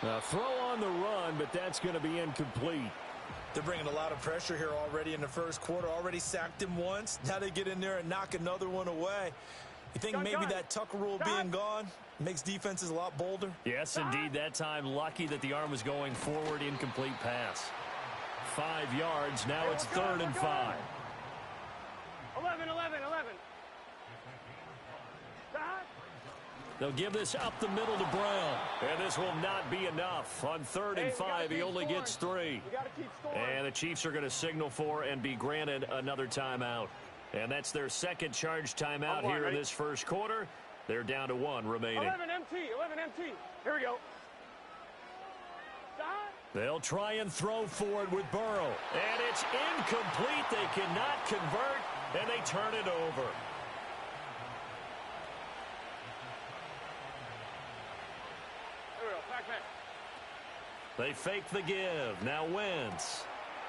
S5: Now throw on the run, but that's going to be incomplete.
S6: They're bringing a lot of pressure here already in the first quarter. Already sacked him once. Now they get in there and knock another one away. You think maybe that Tucker rule being gone makes defenses a lot bolder?
S5: Yes, indeed. That time, lucky that the arm was going forward. Incomplete pass. 5 yards. Now it's 3rd and 5.
S3: 11.
S5: They'll give this up the middle to Brown. And this will not be enough. On 3rd and 5, he only gets 3. And the Chiefs are going to signal for and be granted another timeout. And that's their 2nd charge timeout here in this first quarter. They're down to 1 remaining.
S3: 11 MT. Here we go.
S5: They'll try and throw for it with Burrow. And it's incomplete. They cannot convert, and they turn it over. They fake the give. Now Wentz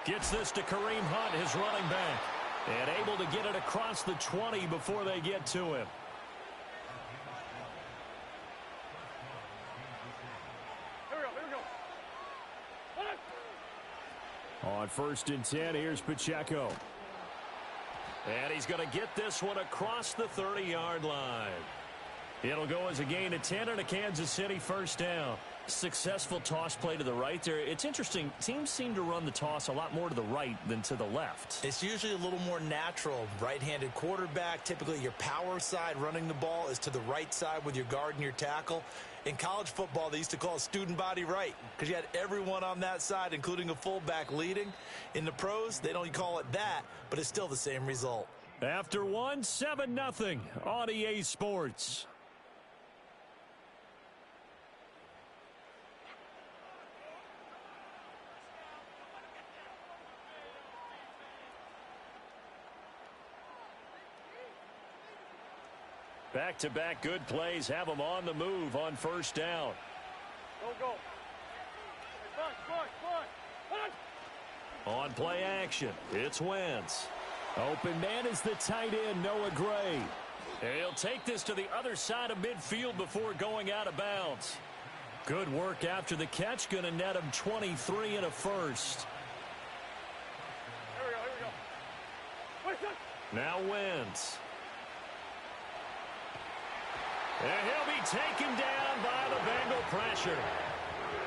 S5: gets this to Kareem Hunt, his running back, and able to get it across the 20 before they get to him.
S3: Here we go.
S5: On 1st and 10, here's Pacheco. And he's going to get this one across the 30-yard line. It'll go as a gain of 10 and a Kansas City 1st down. Successful toss play to the right there. It's interesting. Teams seem to run the toss a lot more to the right than to the left.
S6: It's usually a little more natural. Right-handed quarterback, typically your power side running the ball is to the right side with your guard and your tackle. In college football, they used to call it student body right because you had everyone on that side, including a fullback leading. In the pros, they don't call it that, but it's still the same result.
S5: After 1, 7-0 on EA Sports. Back-to-back good plays have them on the move on 1st down.
S3: Go.
S5: On play action, it's Wentz. Open man is the tight end, Noah Gray. He'll take this to the other side of midfield before going out of bounds. Good work after the catch, going to net him 23 and a 1st.
S3: Here we go.
S5: Now Wentz. And he'll be taken down by the Bengal pressure.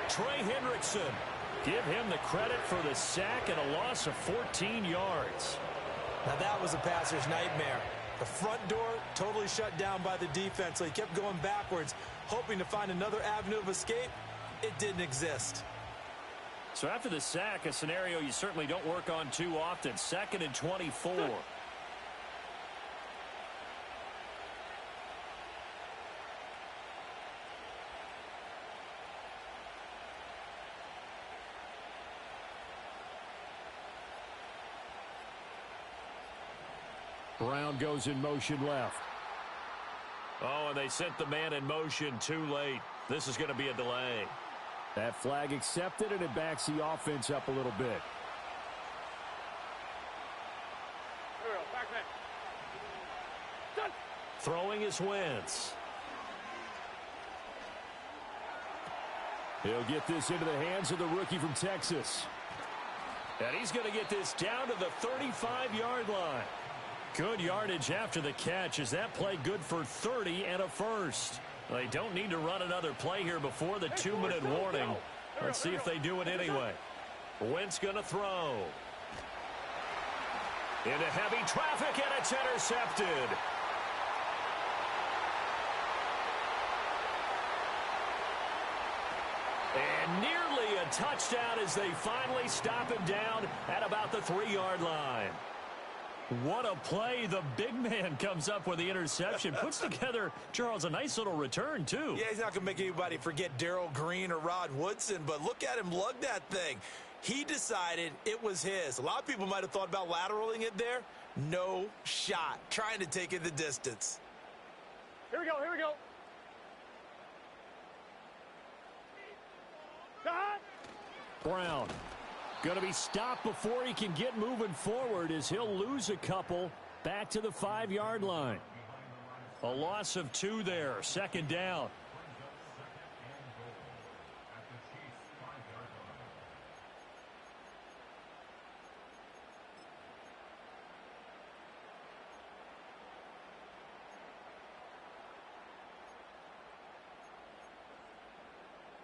S5: Trey Hendrickson. Give him the credit for the sack and a loss of 14 yards.
S6: Now that was a passer's nightmare. The front door totally shut down by the defense, so he kept going backwards, hoping to find another avenue of escape. It didn't exist.
S5: So after the sack, a scenario you certainly don't work on too often. 2nd and 24. Brown goes in motion left. Oh, and they sent the man in motion too late. This is going to be a delay. That flag accepted, and it backs the offense up a little bit.
S3: Here we go. Back. Done.
S5: Throwing is Wentz. He'll get this into the hands of the rookie from Texas. And he's going to get this down to the 35-yard line. Good yardage after the catch. Is that play good for 30 and a first? They don't need to run another play here before the 2-minute warning. Let's see if they do it anyway. Wentz going to throw. Into heavy traffic, and it's intercepted. And nearly a touchdown as they finally stop him down at about the 3-yard line. What a play. The big man comes up with the interception. Puts together, Charles, a nice little return, too.
S6: Yeah, he's not going to make anybody forget Darrell Green or Rod Woodson, but look at him lug that thing. He decided it was his. A lot of people might have thought about lateraling it there. No shot. Trying to take it the distance.
S3: Here we go. Done.
S5: Brown going to be stopped before he can get moving forward as he'll lose a couple back to the 5-yard line. A loss of 2 there. 2nd down.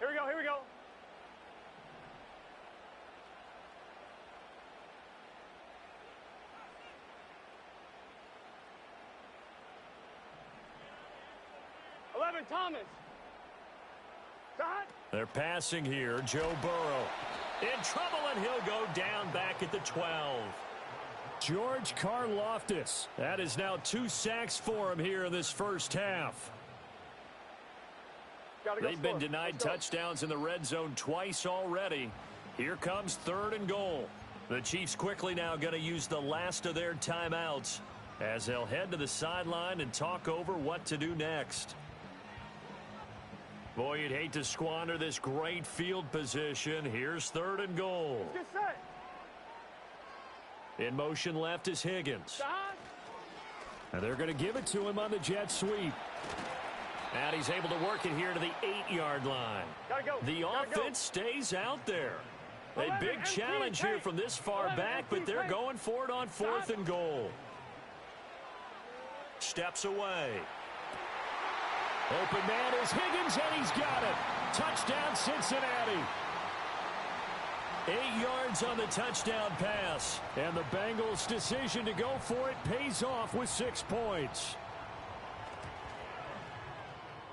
S3: Here we go. 11, Thomas. Done.
S5: They're passing here. Joe Burrow in trouble, and he'll go down back at the 12. George Karlaftis. That is now 2 sacks for him here in this first half. They've been denied touchdowns in the red zone twice already. Here comes 3rd and goal. The Chiefs quickly now going to use the last of their timeouts as they'll head to the sideline and talk over what to do next. Boy, you'd hate to squander this great field position. Here's 3rd and goal.
S3: Get set.
S5: In motion left is Higgins.
S3: Done.
S5: And they're going to give it to him on the jet sweep. And he's able to work it here to the 8-yard line.
S3: Gotta go.
S5: The offense stays out there. A big challenge here from this far back, but they're going for it on 4th and goal. Steps away. Open man is Higgins, and he's got it. Touchdown, Cincinnati. 8 yards on the touchdown pass. And the Bengals' decision to go for it pays off with 6 points.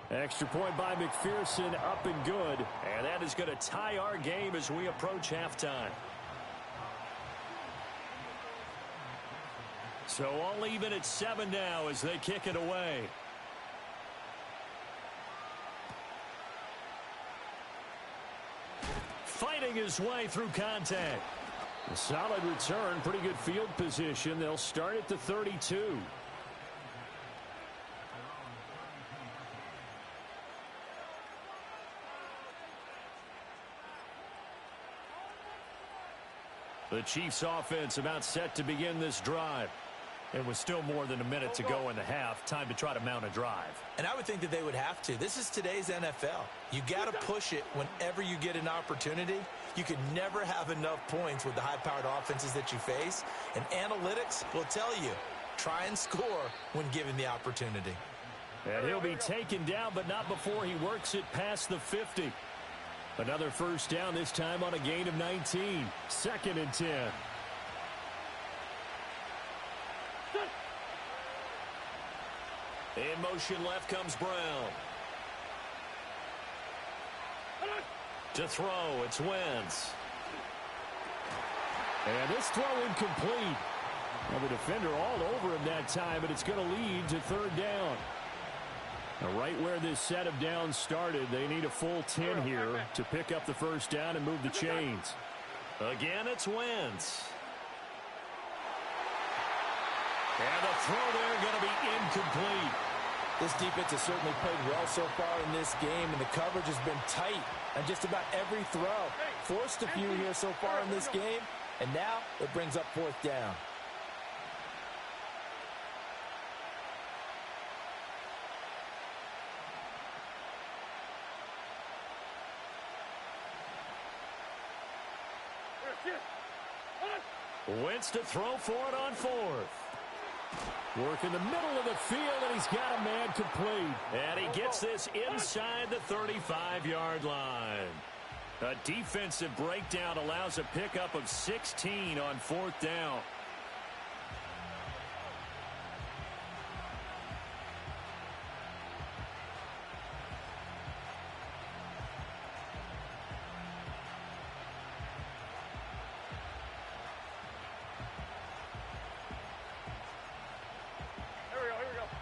S5: Extra point by McPherson, up and good. And that is going to tie our game as we approach halftime. So all even at 7 now as they kick it away. Fighting his way through contact. A solid return, pretty good field position. They'll start at the 32. The Chiefs offense about set to begin this drive. And with still more than a minute to go in the half, time to try to mount a drive.
S6: And I would think that they would have to. This is today's NFL. You got to push it whenever you get an opportunity. You could never have enough points with the high-powered offenses that you face. And analytics will tell you, try and score when given the opportunity.
S5: And he'll be taken down, but not before he works it past the 50. Another first down, this time on a gain of 19. 2nd and 10. In motion left comes Brown. To throw, it's Wentz.
S7: And this throw incomplete. Well, the defender all over him that time, but it's going to lead to third down. Now, right where this set of downs started, they need a full 10 here to pick up the first down and move the chains.
S5: Again, it's Wentz. And the throw there going to be incomplete.
S6: This defense has certainly played well so far in this game, and the coverage has been tight on just about every throw. Forced a few here so far in this game, and now it brings up fourth down.
S5: Wentz to throw for it on fourth.
S7: Work in the middle of the field, and he's got a man complete.
S5: And he gets this inside the 35-yard line. A defensive breakdown allows a pickup of 16 on fourth down.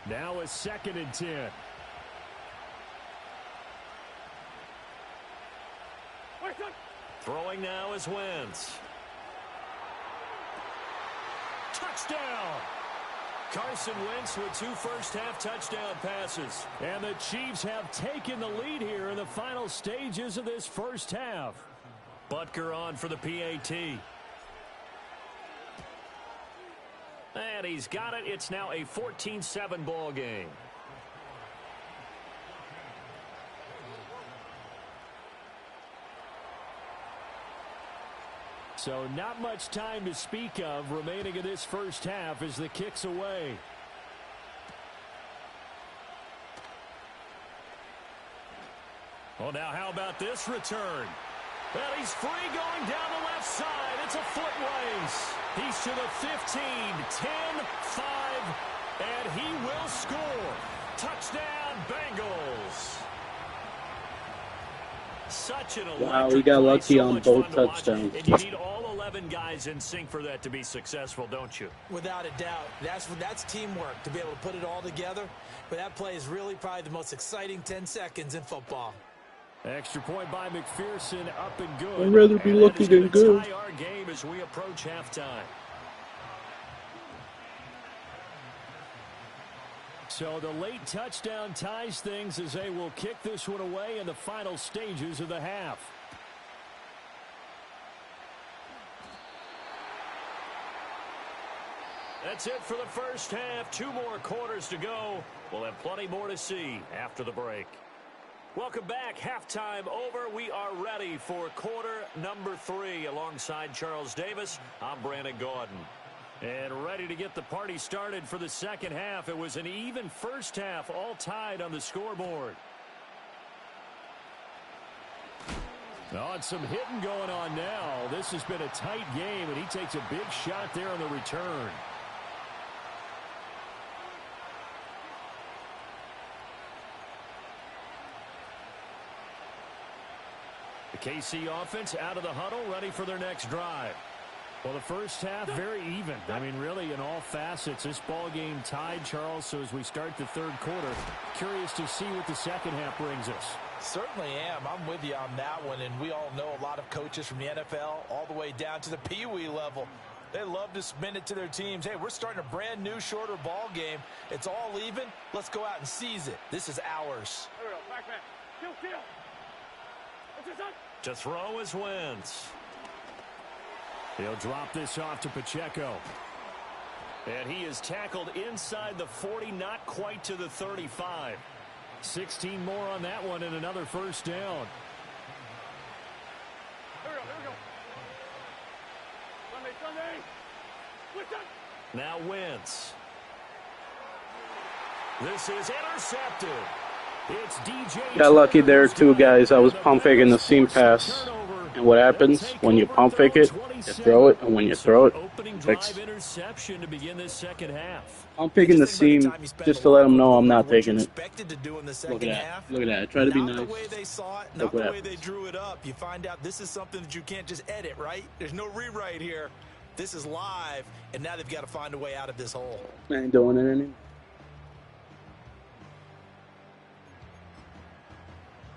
S7: Now a 2nd and 10.
S5: Throwing now is Wentz. Touchdown! Carson Wentz with 2 first-half touchdown passes.
S7: And the Chiefs have taken the lead here in the final stages of this first half.
S5: Butker on for the PAT. And he's got it. It's now a 14-7 ball game.
S7: So not much time to speak of remaining in this first half as the kick's away.
S5: Well, now how about this return? Well, he's free going down the left side. It's a foot race. He's to the 15, 10, 5, and he will score. Touchdown, Bengals. Such an electric
S4: Wow, we got lucky
S5: so
S4: on
S5: much
S4: both
S5: fun to watch.
S4: touchdowns.
S5: And you need all 11 guys in sync for that to be successful, don't you?
S6: Without a doubt. That's teamwork, to be able to put it all together. But that play is really probably the most exciting 10 seconds in football.
S7: Extra point by McPherson, up and good.
S4: I'd rather be lucky than good.
S5: Tie our game as we approach halftime.
S7: So the late touchdown ties things as they will kick this one away in the final stages of the half.
S5: That's it for the first half. 2 more quarters to go. We'll have plenty more to see after the break. Welcome back. Halftime over. We are ready for quarter number 3. Alongside Charles Davis, I'm Brandon Gordon. And ready to get the party started for the second half. It was an even first half, all tied on the scoreboard.
S7: Oh, and some hitting going on now. This has been a tight game, and he takes a big shot there on the return. The KC offense out of the huddle, ready for their next drive. Well, the first half, very even. I mean, really, in all facets, this ball game tied, Charles. So as we start the third quarter, curious to see what the second half brings us.
S6: Certainly am. I'm with you on that one. And we all know a lot of coaches from the NFL all the way down to the Pee-wee level. They love to spin it to their teams. Hey, we're starting a brand new, shorter ball game. It's all even. Let's go out and seize it. This is ours.
S3: There we go. Back man. Kill. What's this up?
S5: To throw is Wentz.
S7: He'll drop this off to Pacheco.
S5: And he is tackled inside the 40, not quite to the 35.
S7: 16 more on that one and another first down.
S3: Here we go. Sunday. Switch up.
S5: Now Wentz. This is intercepted. It's DJ.
S4: Got lucky there too, guys. I was pump faking the seam pass, And what happens when you pump fake it? You throw it, and when you throw it, fix.
S5: Interception to begin this second half.
S4: I'm picking the seam just to let them know I'm not taking it.
S6: Expected to do in the
S4: Look
S6: second
S4: at
S6: half.
S4: that. Look at that. I try to be
S6: Not
S4: nice.
S6: the way they saw it,
S4: Look
S6: not the
S4: what
S6: way they
S4: happens.
S6: drew it up. You find out this is something that you can't just edit, right? There's no rewrite here. This is live, and now they've got to find a way out of this hole.
S4: I ain't doing it anymore.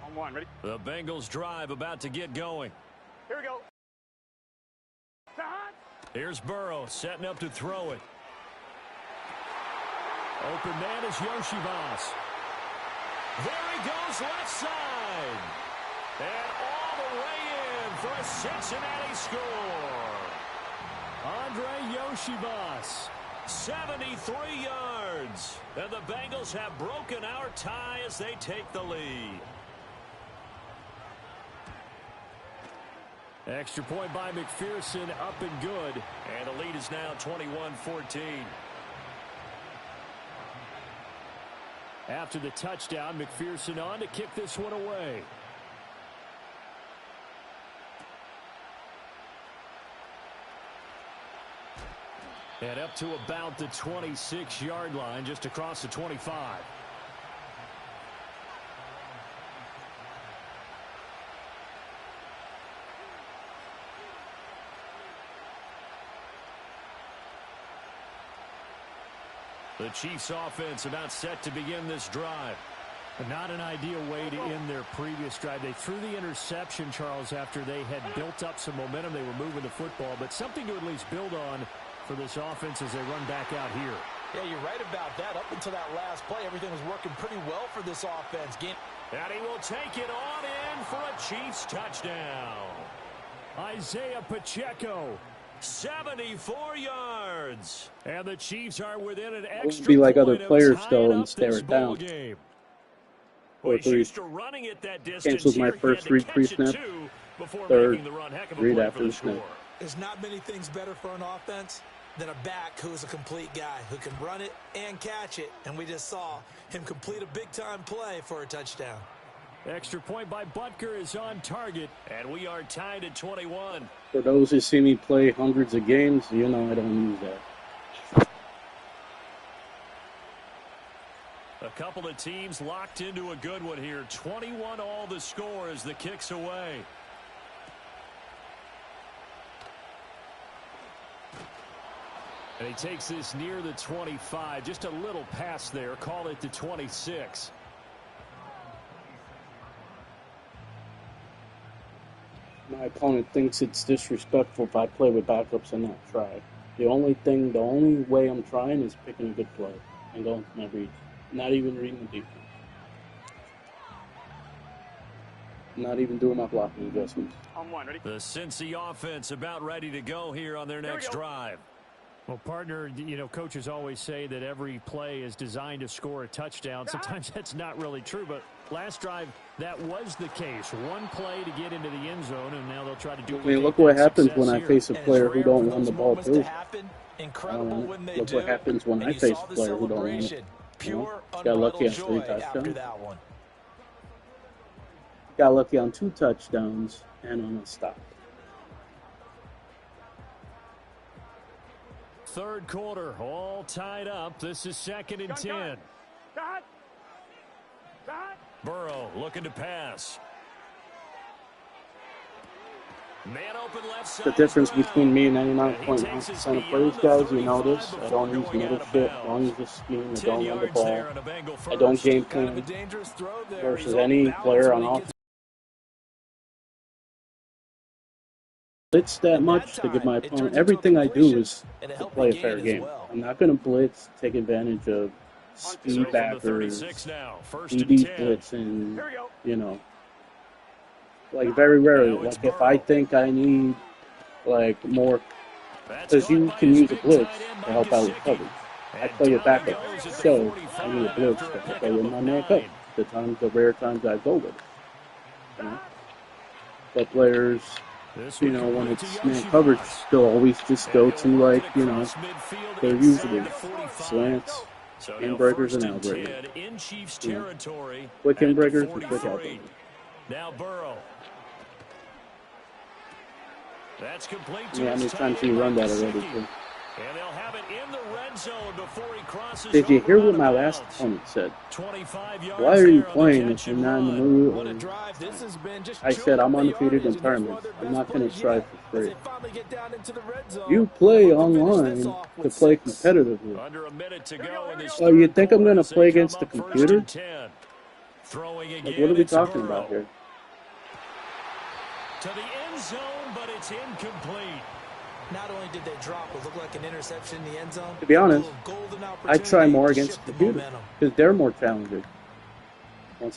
S3: On one, ready?
S5: The Bengals drive about to get going.
S3: Here we go.
S5: Here's Burrow setting up to throw it. Open man is Yoshivas. There he goes left side. And all the way in for a Cincinnati score. Andre Yoshivas, 73 yards. And the Bengals have broken our tie as they take the lead. Extra point by McPherson, up and good. And the lead is now 21-14. After the touchdown, McPherson on to kick this one away. And up to about the 26-yard line, just across the 25. The Chiefs offense about set to begin this drive. Not an ideal way to end their previous drive. They threw the interception, Charles, after they had built up some momentum. They were moving the football, but something to at least build on for this offense as they run back out here.
S6: Yeah, you're right about that. Up until that last play, everything was working pretty well for this offense.
S5: And he will take it on in for a Chiefs touchdown. Isaiah Pacheco, 74 yards. And the Chiefs are within an extra
S4: Be like
S5: point
S4: other players
S5: of
S4: though
S5: tying
S4: and
S5: up
S4: stare
S5: this
S4: it down.
S5: ballgame.
S4: Or
S5: He's
S4: three.
S5: used to running it that distance.
S4: Cancels my
S5: Here, he
S4: first
S5: had to
S4: read
S5: catch it
S4: pre-snap.
S5: too before
S4: Third
S5: making the run. Heck of a
S4: read
S5: play
S4: after
S5: for the
S4: the snap.
S5: score.
S6: There's not many things better for an offense than a back who's a complete guy who can run it and catch it. And we just saw him complete a big-time play for a touchdown.
S5: Extra point by Butker is on target, and we are tied at 21.
S4: For those who see me play hundreds of games, you know I don't use that.
S5: A couple of teams locked into a good one here. 21 all the score as the kick's away. And he takes this near the 25. Just a little pass there. Call it the 26.
S4: My opponent thinks it's disrespectful if I play with backups and not try. The only way I'm trying is picking a good play and going to my read. Not even reading the defense. Not even doing my blocking adjustments.
S3: On one, ready?
S5: The Cincy offense about ready to go here on their next drive.
S7: Well, partner, you know, coaches always say that every play is designed to score a touchdown. Sometimes that's not really true, but last drive, that was the case. One play to get into the end zone, and now they'll try to do.
S4: I mean, look what happens when I face a player who don't run the ball too.
S6: Incredible when they
S4: Look
S6: do.
S4: what happens when I face a player who don't run it.
S6: Pure,
S4: got lucky on 3 touchdowns. Got lucky on 2 touchdowns and on a stop.
S5: Third quarter, all tied up. This is 2nd and 10. Burrow looking to pass. Man open left side.
S4: The difference between me and 99.9% of players, guys, you know this. I don't use middle shit. I don't use the scheme. I don't run the ball. I don't game plan versus any player on offense. Blitz that much to give my opponent. Everything I do is to play a fair game. I'm not going to blitz, take advantage of speed backers, ED blitz, and, you know, like very rarely. Like if I think I need like more, because you can use a blitz to help out with coverage. I play a backup, so I need a blitz to play with my man coverage. The rare times I go with it. You know? But players, you know, when it's man coverage, they'll always just go to, like, you know, their usual slants, in-breakers, and out-breakers. You know, quick in-breakers and quick out-breakers.
S5: Now Burrow. That's complete
S4: Yeah, how
S5: to
S4: many
S5: his
S4: times
S5: tight
S4: did you
S5: end,
S4: run
S5: Mike
S4: that already,
S5: Gesicki.
S4: too?
S5: And they'll have it in the red zone before he crosses
S4: Did you
S5: over
S4: hear
S5: out
S4: what
S5: of
S4: my last
S5: bounds.
S4: opponent said?
S5: 25
S4: Why
S5: yards
S4: are you
S5: there on the
S4: playing if
S5: catch
S4: you're
S5: and
S4: not in the
S5: run.
S4: mood?
S6: What a
S4: Or
S6: drive. This has been just
S4: I said
S6: chewing
S4: I'm
S6: up the
S4: undefeated in
S6: yardage, and here's one of
S4: tournaments.
S6: their
S4: I'm
S6: best
S4: not going to
S6: plays
S4: try
S6: yet
S4: for
S6: as
S4: free.
S6: they finally get down into the red zone
S4: You
S6: and
S4: play
S6: look to finish this
S4: online
S6: off
S4: to
S6: with
S4: play
S6: 6.
S4: competitively.
S5: Under a minute to go in this
S4: Oh, you
S5: third
S4: think I'm
S5: quarter
S4: going to
S5: as they
S4: play
S5: come
S4: against the
S5: up first
S4: computer?
S5: and 10. Throwing
S4: Like,
S5: again,
S4: what are we
S5: it's
S4: talking
S5: Burrow.
S4: about here?
S5: To the end zone, but it's incomplete.
S6: Not only did they drop what looked like an interception in the end zone,
S4: To be honest,
S6: golden
S4: I try
S6: opportunity
S4: more
S6: to
S4: against
S6: shift
S4: the
S6: the
S4: computer
S6: momentum.
S4: because they're more challenging.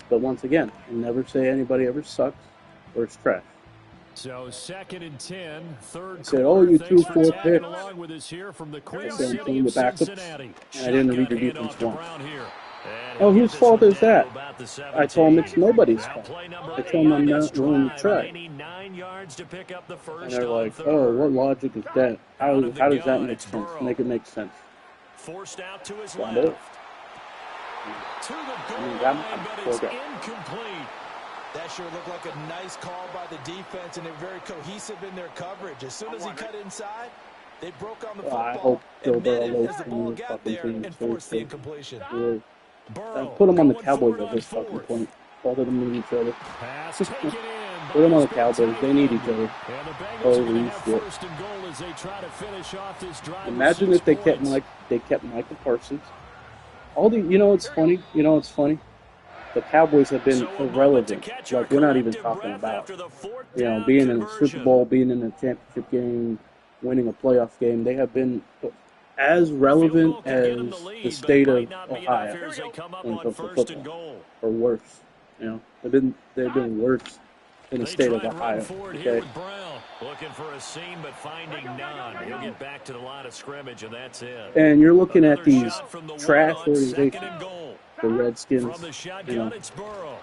S4: But once again, I never say anybody ever sucks or is trash.
S5: So 2nd and 10, third
S4: I said,
S5: quarter.
S4: oh, you
S5: Thanks for
S4: 2-4
S5: tagging
S4: picks.
S5: along with us here from the
S4: I
S5: Queen
S4: said I'm
S5: City
S4: playing the
S5: of
S4: backups,
S5: Cincinnati.
S4: and I didn't read the
S5: Shotgun
S4: defense
S5: handoff to
S4: once.
S5: Brown here. And
S4: Oh,
S5: he'll
S4: whose
S5: get this
S4: fault
S5: one
S4: is
S5: down
S4: that?
S5: to about the
S4: I told him
S5: 17.
S4: it's nobody's
S5: Now
S4: fault.
S5: play number
S4: I
S5: 8
S4: told him
S5: on
S4: I'm
S5: this
S4: not willing to
S5: drive,
S4: try.
S5: and they need 9 yards to pick up the
S4: And
S5: first
S4: they're
S5: on
S4: like,
S5: third.
S4: oh, what logic is that?
S5: Out of the
S4: How does that
S5: gun,
S4: make
S5: it's
S4: sense?
S5: Burrow.
S4: Make it make sense.
S5: Forced out to his
S4: Found
S5: left.
S4: it.
S5: To the
S4: I
S5: goal
S4: mean,
S5: line,
S4: I'm
S5: but
S4: poor
S5: it's
S4: guy.
S5: incomplete.
S6: That sure looked like a nice call by the defense, and they're very cohesive in their coverage. As soon as he cut inside, they broke on the
S4: Well, I
S6: football
S4: hope Joe
S6: and
S4: Burrow
S6: met it
S4: goes
S6: as the
S4: to
S6: ball
S4: the
S6: got
S4: fucking
S6: there
S4: team.
S6: and forced the incompletion.
S5: Burrow
S4: Put them on the
S5: going
S4: Cowboys
S5: for it
S4: at
S5: on
S4: this fucking
S5: fourth.
S4: point. Both of them need each other.
S5: Pass taken in
S4: Put them
S5: by
S4: on
S5: his
S4: the
S5: big
S4: Cowboys.
S5: tight
S4: They need
S5: end.
S4: each other.
S5: And the Bengals are
S4: Holy
S5: going to have
S4: shit.
S5: first and goal as they try to finish off this drive
S4: Imagine
S5: with
S4: if they
S5: 6
S4: kept
S5: points.
S4: Michael Parsons. You know what's funny? The Cowboys have been
S5: So a moment to
S4: irrelevant.
S5: catch our
S4: Like, we're not even
S5: collective
S4: talking
S5: breath
S4: about,
S5: after the fourth down
S4: being in a Super
S5: conversion.
S4: Bowl, being in a championship game, winning a playoff game. They have been as relevant
S5: Field goal could get them
S4: as
S5: the lead,
S4: the
S5: but
S4: state
S5: it
S4: of
S5: might not be enough
S4: Ohio
S5: here as they come up
S4: when it
S5: on
S4: comes to
S5: first and
S4: football,
S5: goal.
S4: or worse. They've been worse in the
S5: They
S4: state
S5: try
S4: of
S5: and run
S4: Ohio.
S5: forward here
S4: Okay,
S5: with Brown. Looking for a seam, but finding none. He'll get back to the line of scrimmage, and that's it.
S4: and you're looking at
S5: Another
S4: these
S5: shot from the
S4: trash
S5: one on second
S4: organizations,
S5: and goal.
S4: the Redskins,
S5: From the shotgun, it's Burrow.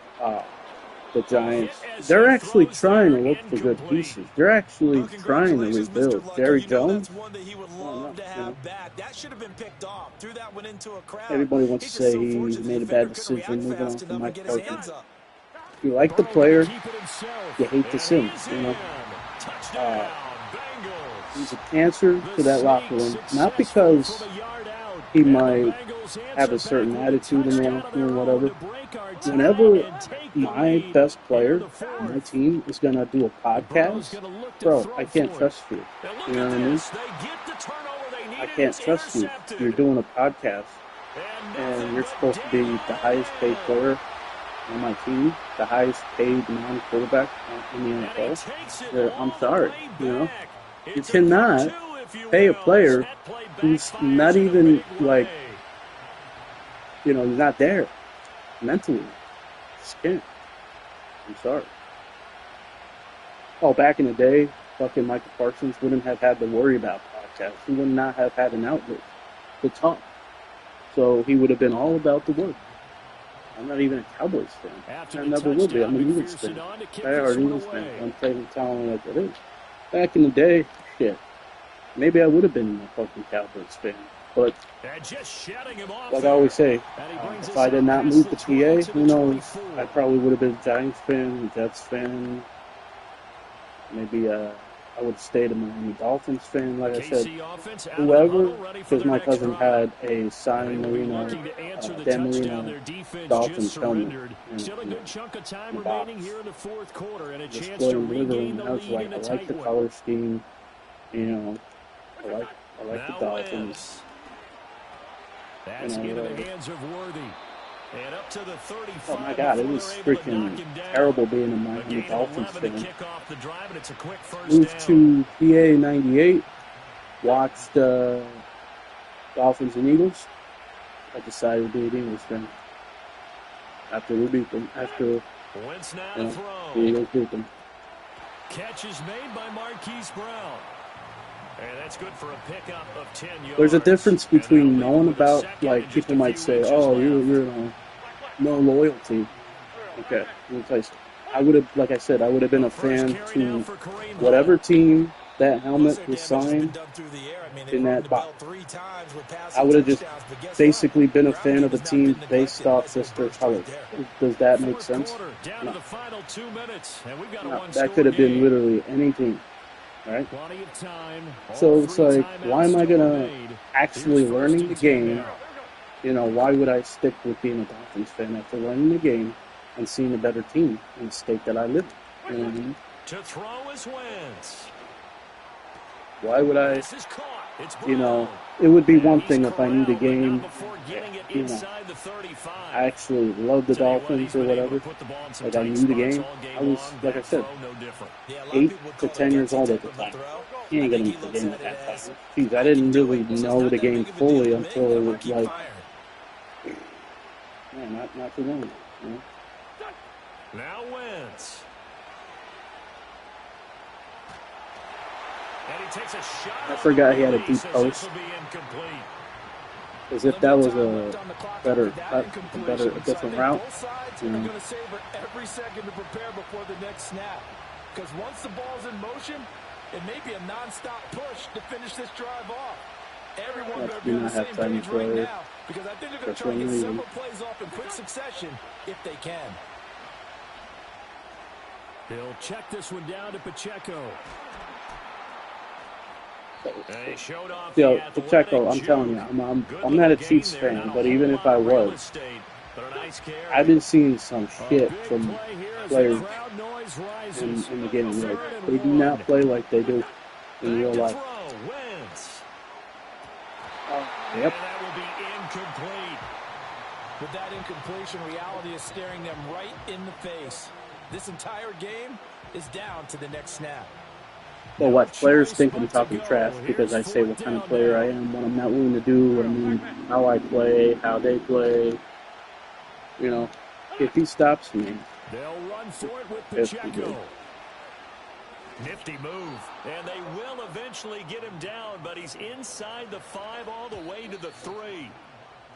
S4: the Giants.
S5: Hit as
S4: They're
S5: he
S4: actually
S5: throws
S4: trying to
S5: there,
S4: look for good
S5: incomplete.
S4: pieces. They're actually
S6: Well,
S4: trying to
S6: congratulations,
S4: rebuild.
S6: Mr. Lucky.
S4: Jerry
S6: You know
S4: Jones.
S6: that's one that he would
S4: I don't
S6: love to
S4: know,
S6: have back. That should have been picked off. Threw that one into a crowd.
S4: Everybody wants
S6: He's
S4: to
S6: just
S4: say
S6: so
S4: he
S6: fortunate the
S4: made a
S6: defender
S4: bad
S6: couldn't
S4: decision
S6: react
S4: moving
S6: fast
S4: on from
S6: enough
S4: Mike
S6: and get his
S4: Parsons.
S6: hands up.
S4: You like the
S5: Burrow
S4: player,
S5: gonna keep it himself.
S4: you hate the
S5: And
S4: sim.
S5: he's
S4: You know,
S5: in. Touchdown, Bengals.
S4: he's a cancer to
S5: The
S4: that locker
S5: sneak
S4: room.
S5: successful
S4: Not because
S5: from a yard out.
S4: he
S5: And the
S4: might
S5: Bengals
S4: have a
S5: answer
S4: certain
S5: back with a
S4: attitude in the
S5: touchdown
S4: locker
S5: of their
S4: room,
S5: own
S4: whatever.
S5: to break our tie
S4: Whenever
S5: and take the
S4: my
S5: lead
S4: best
S5: here
S4: player
S5: in the
S4: on my
S5: fourth.
S4: team is going to do a
S5: And Burrow's
S4: podcast,
S5: going to look to
S4: bro,
S5: throw
S4: I can't
S5: for it.
S4: trust you.
S5: And look
S4: You know
S5: at
S4: what I mean?
S5: this. They get the turnover they needed.
S4: I can't
S5: It's
S4: trust you.
S5: intercepted.
S4: You're doing a podcast,
S5: And
S4: and
S5: nothing
S4: you're
S5: but
S4: supposed to be the highest paid
S5: downhill.
S4: player on my team, the highest paid non-quarterback in the
S5: And he
S4: NFL.
S5: takes it
S4: Yeah,
S5: all
S4: I'm
S5: the
S4: sorry.
S5: way
S4: You
S5: back.
S4: You
S5: It's a
S4: cannot
S5: part two, if you
S4: pay a
S5: will, as
S4: player
S5: that play
S4: who's
S5: backfires
S4: not
S5: in a
S4: even,
S5: big
S4: like,
S5: way.
S4: he's not there mentally. Just can't. I'm sorry. Oh, back in the day, fucking Michael Parsons wouldn't have had to worry about podcasts. He would not have had an outlet to talk. So he would have been all about the work. I'm not even a Cowboys fan.
S5: After
S4: I
S5: the
S4: never will be. I'm an
S5: touchdown,
S4: Eagles
S5: McPherson
S4: fan.
S5: on to kick
S4: I are
S5: this
S4: an
S5: one
S4: Eagles fan.
S5: away.
S4: I'm taking talent like it is. Back in the day, shit. Maybe I would have been a fucking Cowboys fan. But
S5: And just shutting him off
S4: like I
S5: there.
S4: always say,
S5: And he brings
S4: if
S5: us
S4: I did
S5: up
S4: not
S5: past
S4: move
S5: the
S4: to
S5: 20
S4: PA,
S5: to
S4: who
S5: the
S4: knows?
S5: 24.
S4: I probably would have been a Giants fan, a Jets fan. Maybe I would have stayed a Miami Dolphins fan, like I said.
S5: KC offense out of the
S4: Whoever,
S5: huddle, ready for
S4: because
S5: their
S4: my
S5: next
S4: cousin
S5: drive.
S4: had a signed
S5: They will be
S4: Marino,
S5: looking to answer the
S4: Dan
S5: touchdown.
S4: Marino
S5: Their defense
S4: Dolphins
S5: just
S4: helmet.
S5: surrendered. Still a good chunk of time
S4: in the box.
S5: remaining here in the fourth quarter and a chance to
S4: Displaying
S5: regain
S4: livery.
S5: the
S4: I was
S5: lead
S4: like,
S5: in
S4: I
S5: a
S4: like
S5: tight
S4: the
S5: one.
S4: color scheme. I like the
S5: Now
S4: Dolphins.
S5: Wentz. That's
S4: You know,
S5: into the hands of Worthy. And up to the 35.
S4: Oh my God, it
S5: before
S4: was
S5: they're able to
S4: freaking
S5: knock him down.
S4: terrible being a
S5: A
S4: Miami
S5: gain of
S4: Dolphins
S5: 11 to
S4: fan.
S5: kick off the drive, and it's a quick first
S4: Moved
S5: down.
S4: to PA 98, watched Dolphins and Eagles. I decided to be an Eagles fan. After we beat them,
S5: Wentz now
S4: you
S5: to
S4: know,
S5: throw.
S4: the Eagles beat them.
S5: Catch is made by Marquise Brown. And that's good for a pickup of 10 yards.
S4: There's a difference
S5: And
S4: between
S5: they'll leave
S4: knowing
S5: with a
S4: about,
S5: second
S4: like,
S5: and just
S4: people
S5: a
S4: might
S5: few
S4: say,
S5: inches
S4: oh,
S5: left.
S4: you're no loyalty. Okay, let me tell you something. I would have, like I said, I would have been a fan to whatever team that helmet was signed in that box. I would have just basically been a fan of a team based off just their colors. Does that make sense?
S5: Down
S4: No.
S5: to the final 2 minutes, and we've got a
S4: No,
S5: one-score
S4: that could have been
S5: game.
S4: literally any team. right?
S7: Plenty of time.
S4: So it's like, why am I gonna actually learning the game? You know, why would I stick with being a Dolphins fan after learning the game and seeing a better team in the state that I live in? You know what I mean?
S5: To throw is Wentz.
S4: Why would I?
S5: This is caught. It's
S4: You know,
S5: Brown.
S4: it would be
S5: And
S4: one
S5: he's
S4: thing if I knew the
S5: corralled, but not
S4: game.
S5: before getting it
S4: You know,
S5: inside the 35.
S4: I actually love the
S5: Tell you what,
S4: Dolphins
S5: he's
S4: or
S5: been able
S4: whatever.
S5: to put the ball in some
S4: Like I
S5: tight
S4: knew the
S5: spots
S4: game.
S5: all game
S4: I was,
S5: long.
S4: like I
S5: That
S4: said,
S5: throw, no different.
S3: Yeah, a lot of
S4: 8
S3: people would
S4: to
S3: call
S4: 10
S3: it
S4: years old
S3: gutsy
S4: at the
S3: type of a
S4: time.
S3: throw.
S4: He ain't
S3: I
S4: gonna
S3: think
S4: make
S3: he
S4: the
S3: looks
S4: game
S3: at
S4: at
S3: it
S4: that
S3: as,
S4: time. Jeez, I
S3: I
S4: didn't
S3: can do
S4: really
S3: it, so it's
S4: know
S3: not
S4: the
S3: that
S4: game
S3: big of a deal
S4: fully
S3: to me,
S4: until
S3: and
S4: it
S3: I'm gonna
S4: was
S3: keep
S4: like,
S3: firing.
S4: man, not too long ago. You know?
S5: Now Wentz. And he takes a shot.
S4: I forgot he had a deep
S5: This
S4: post.
S5: will be incomplete.
S4: As if that was
S6: Limited
S4: a
S6: time left on the clock
S4: better
S6: after that
S4: cut, a
S6: incompletion. So I
S4: different
S6: think
S4: route.
S6: both sides
S4: You
S6: are
S4: know,
S6: going to savor every second to prepare before the next snap. Because once the ball's in motion, it may be a non-stop push to finish this drive off. Everyone better
S4: that's
S6: be
S4: do
S6: on the
S4: not have
S6: same
S4: time
S6: page
S4: for
S6: right
S4: it.
S6: now, because I think they're going
S4: For
S6: to try and
S4: some
S6: get
S4: reason.
S6: several plays off in quick succession if they can.
S7: He'll check this one down to Pacheco.
S5: And he showed off
S4: Yo,
S5: the
S4: Pacheco, I'm
S5: athletic
S4: telling you,
S5: juke. Good
S4: I'm not
S5: little
S4: a
S5: gain
S4: Chiefs
S5: there,
S4: fan,
S5: not a
S4: but
S5: whole
S4: even if
S5: lot
S4: I
S5: of real
S4: was,
S5: estate, but a nice carry.
S4: I've been seeing some
S7: A
S4: shit
S7: big
S4: from
S7: play here as the
S4: players
S7: crowd noise rises.
S4: in the game. Like,
S7: Third and
S4: they do
S7: 1.
S4: not play like they do in
S5: Back
S4: real
S5: to
S4: life.
S5: throw, Wentz.
S4: Yep.
S5: And that will be incomplete.
S6: With that incompletion, reality is staring them right in the face. This entire game is down to the next snap.
S4: But what players think I'm talking trash because I say what kind of player I am, what I'm not willing to do, how I play, how they play. You know, if he stops me,
S7: They'll run for it with
S4: if he
S7: Pacheco.
S4: did.
S5: Nifty move. And they will eventually get him down, but he's inside the 5 all the way to the 3.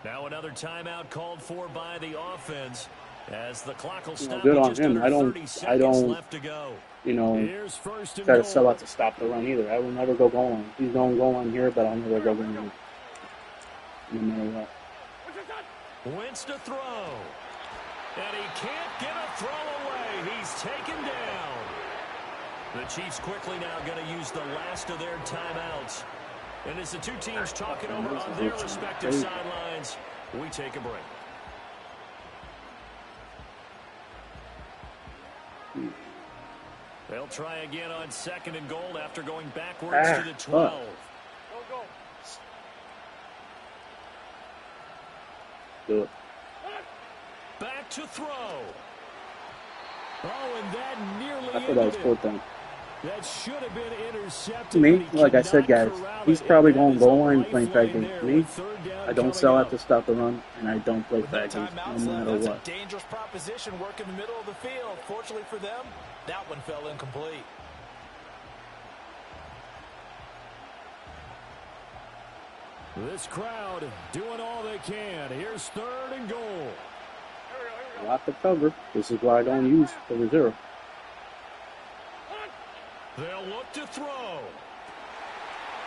S5: Now another timeout called for by the offense as the clock will stop
S4: good
S5: with
S4: on
S5: just
S4: him.
S5: under
S4: I don't-
S5: 30
S4: I
S5: seconds
S4: don't-
S5: left to go.
S4: You know,
S7: Here's first and
S4: try to
S7: goal.
S4: sell out to stop the run either. I will never go goal line. He's going goal line here, but I'll never go goal line. No matter what.
S5: Wentz to throw. And he can't get a throw away. He's taken down. The Chiefs quickly now going to use the last of their timeouts. And as the two teams talking over on their respective sidelines, we take a break. They'll try again on 2nd and goal after going backwards to the 12.
S4: Do it.
S5: Back to throw.
S7: Oh, and that nearly
S4: I thought that was
S7: ended
S4: fourth
S7: it.
S4: down.
S7: That should have been intercepted.
S4: To me,
S7: but he
S4: like I
S7: cannot
S4: said, guys,
S7: corral
S4: he's
S7: it,
S4: probably
S7: and
S4: going
S7: that is
S4: goal
S7: a
S4: line playing
S7: lifeline
S4: fag game.
S7: there
S4: To me,
S7: with third down
S4: I don't
S7: coming
S4: sell
S7: up.
S4: out to stop the run, and I don't play
S6: With no
S4: fag games,
S6: timeouts
S4: no
S6: left,
S4: matter
S6: that's
S4: what.
S6: a dangerous proposition. Work in the middle of the field. Fortunately for them, that one fell incomplete.
S7: This crowd doing all they can. Here's 3rd and goal.
S4: A lot to cover. This is why I don't use cover 0.
S5: They'll look to throw.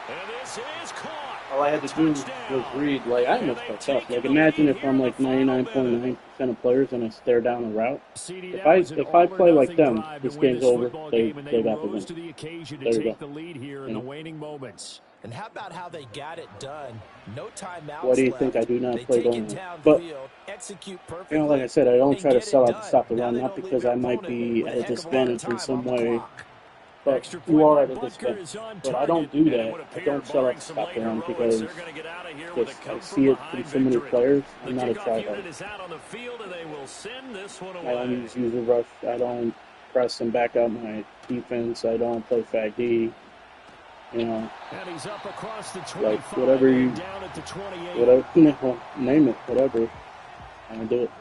S5: And this is caught.
S4: All I had to do was read. Like, I almost fucked up. Like, imagine if I'm like 99.9% of players and I stare down a route.
S7: CD,
S4: If
S7: that was an
S4: I play like
S7: all-or-nothing
S4: them,
S7: drive
S4: this
S7: to win
S4: game's
S7: this
S4: over.
S7: football
S4: They
S7: game, and
S4: got the
S7: rose
S4: win.
S7: to the occasion to
S4: There you
S7: take
S4: go.
S7: the lead here in the waning moments.
S6: And how about how they got it done? No timeouts
S4: Why do you
S6: left.
S4: think I do not
S6: They
S4: play
S6: take
S4: goal
S6: it
S4: line?
S6: downfield,
S4: But,
S6: execute perfectly,
S4: you know, like I said, I don't
S6: and
S4: try to
S6: get it
S4: sell out to
S6: done.
S4: stop the
S6: Now
S4: run,
S6: they
S4: not
S6: don't leave
S4: because
S6: your
S4: I might
S6: opponent
S4: be
S6: with
S4: at a
S6: a heck of a lot of
S4: disadvantage in
S6: time
S4: some
S6: on the
S4: way.
S6: clock.
S4: But
S7: Extra
S4: you
S7: point
S4: are
S7: by
S4: at a
S7: Butker
S4: disadvantage.
S7: is on
S4: But I don't
S7: target.
S4: do
S5: And it
S4: that.
S5: would
S4: I
S5: appear,
S4: don't sell out
S5: barring
S4: to
S5: some
S4: stop the
S5: late
S4: run
S5: heroics,
S4: because
S5: they're going to get out of here with a
S4: just, I
S5: come
S4: see
S5: from
S4: it
S5: behind
S4: from so many
S5: victory.
S4: players.
S5: The
S4: I'm not a
S5: kickoff
S4: tryhard.
S5: unit is out on the field, and they will send this one
S4: I don't
S5: away.
S4: use user rush. I don't press and back up my defense. I don't play fag D. You know,
S7: And he's up across the 25
S4: like whatever you,
S7: and down at the 28.
S4: whatever, name it, whatever. I don't do it.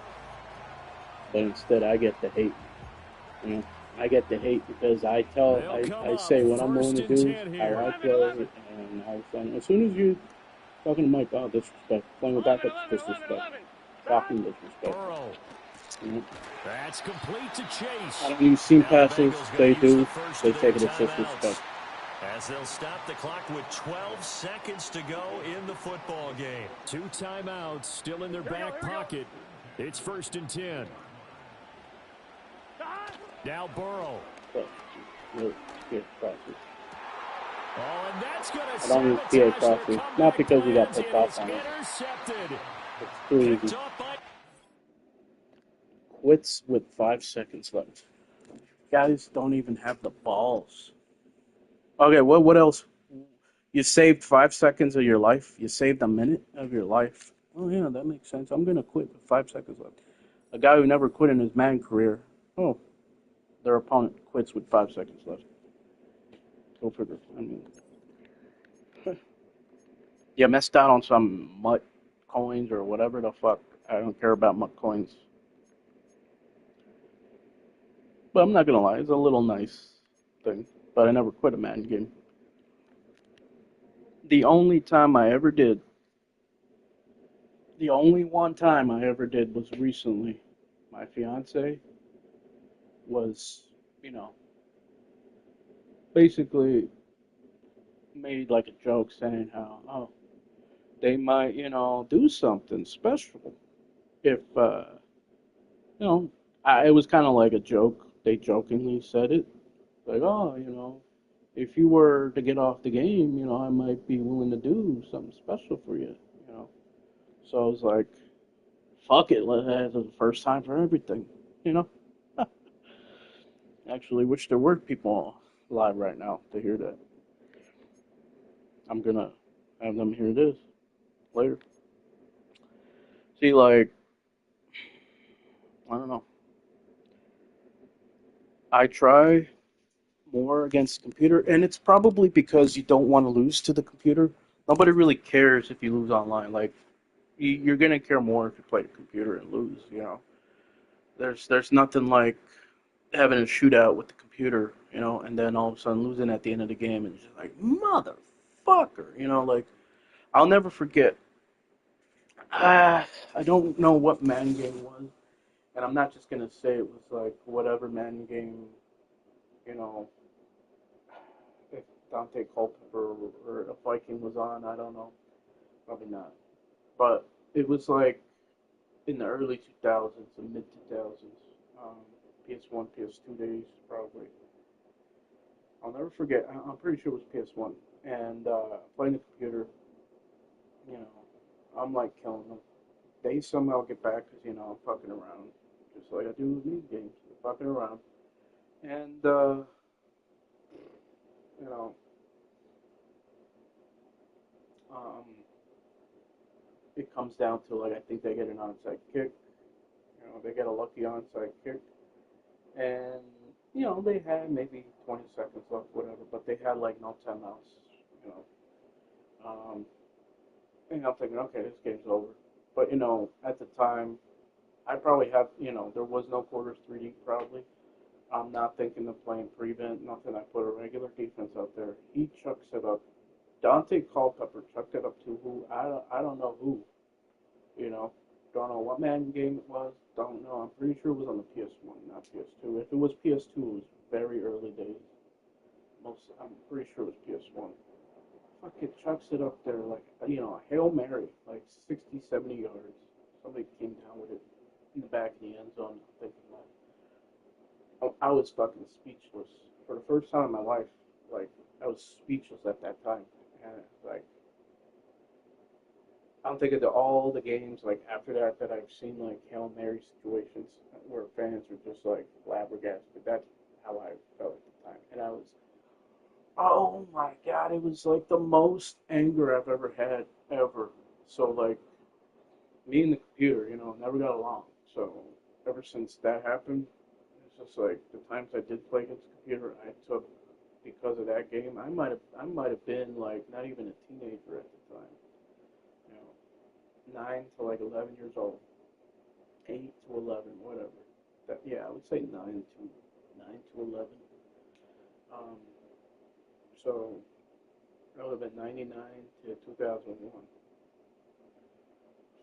S4: But instead, I get the hate. You know, I get the hate because I say what I'm willing to do, how I play, and all of a sudden, as soon as you talking to Mike, oh, disrespect, playing with backup, disrespect, talking disrespect.
S7: Burrow.
S4: You know?
S7: That's complete to Chase.
S4: I don't use seam
S5: Now the
S4: passes.
S5: Bengals
S4: They
S5: gonna use
S4: do.
S5: the first
S4: They
S5: of their
S4: take it as
S5: timeouts
S4: disrespect.
S5: as they'll stop the clock with 12 seconds to go in the football game.
S7: 2 timeouts still in their back pocket. It's 1st and 10. Now Burrow.
S4: But, yeah, passes.
S5: Oh, and that's going to
S4: I don't use PA
S5: sabotage their
S4: Coffee. Not
S5: comeback
S4: because you got
S5: plans.
S4: pissed
S5: It
S4: off
S5: is
S4: on it.
S5: intercepted.
S4: It's too easy.
S5: Picked off by...
S4: Quits with 5 seconds left. Guys don't even have the balls. Okay, what else? You saved 5 seconds of your life. You saved a minute of your life. Oh yeah, that makes sense. I'm gonna quit with 5 seconds left. A guy who never quit in his Madden career. Oh, their opponent quits with 5 seconds left. Go figure. I mean, you missed out on some mutt coins or whatever the fuck. I don't care about mutt coins. But I'm not gonna lie, it's a little nice thing. But I never quit a Madden game. The only time I ever did, the only one time I ever did was recently. My fiance was, you know, basically made like a joke saying how, oh, they might, do something special if, it was kind of like a joke. They jokingly said it, like, oh, if you were to get off the game, I might be willing to do something special for you, you know. So I was like, fuck it, that's the first time for everything, you know. Actually, wish there were people live right now to hear that. I'm gonna have them hear this later. See, like, I don't know. I try more against the computer, and it's probably because you don't want to lose to the computer. Nobody really cares if you lose online. Like, you're gonna care more if you play the computer and lose. There's nothing like having a shootout with the computer, and then all of a sudden losing at the end of the game, and it's just like motherfucker, like I'll never forget. I don't know what Madden game was, and I'm not just gonna say it was like whatever Madden game, you know, if Dante Culpepper or a Viking was on. I don't know, probably not. But it was like in the early 2000s, the mid 2000s, PS1, PS2 days, probably. I'll never forget. I'm pretty sure it was PS1, and playing the computer, you know, I'm like killing them. They somehow get back because I'm fucking around, just like I do with these games, fucking around, and you know, um, it comes down to like I think they get an onside kick, they get a lucky onside kick, and they had maybe 20 seconds left, whatever, but they had like no timeouts, you know, and I'm thinking, okay, this game's over, but at the time, I probably have, there was no quarters 3D probably. I'm not thinking of playing prevent, nothing. I put a regular defense out there. He chucks it up. Dante Culpepper chucked it up to who? I don't know who. You know, don't know what Madden game it was. Don't know. I'm pretty sure it was on the PS1, not PS2. If it was PS2, it was very early days. I'm pretty sure it was PS1. Fucking chucks it up there like a Hail Mary, like 60, 70 yards. Somebody came down with it in the back of the end zone. I'm thinking like. I was fucking speechless for the first time in my life. Like I was speechless at that time, and like I'm thinking of all the games like after that I've seen like Hail Mary situations where fans are just like flabbergasted. That's how I felt at the time, and I was, oh my god, it was like the most anger I've ever had ever. So like me and the computer, never got along. So ever since that happened, it's just like the times I did play against the computer, I took because of that game. I might have been like not even a teenager at the time, 9 to like 11 years old, 8 to 11, whatever. Yeah, I would say 9 to 11. Um, so that would have been 99 to 2001.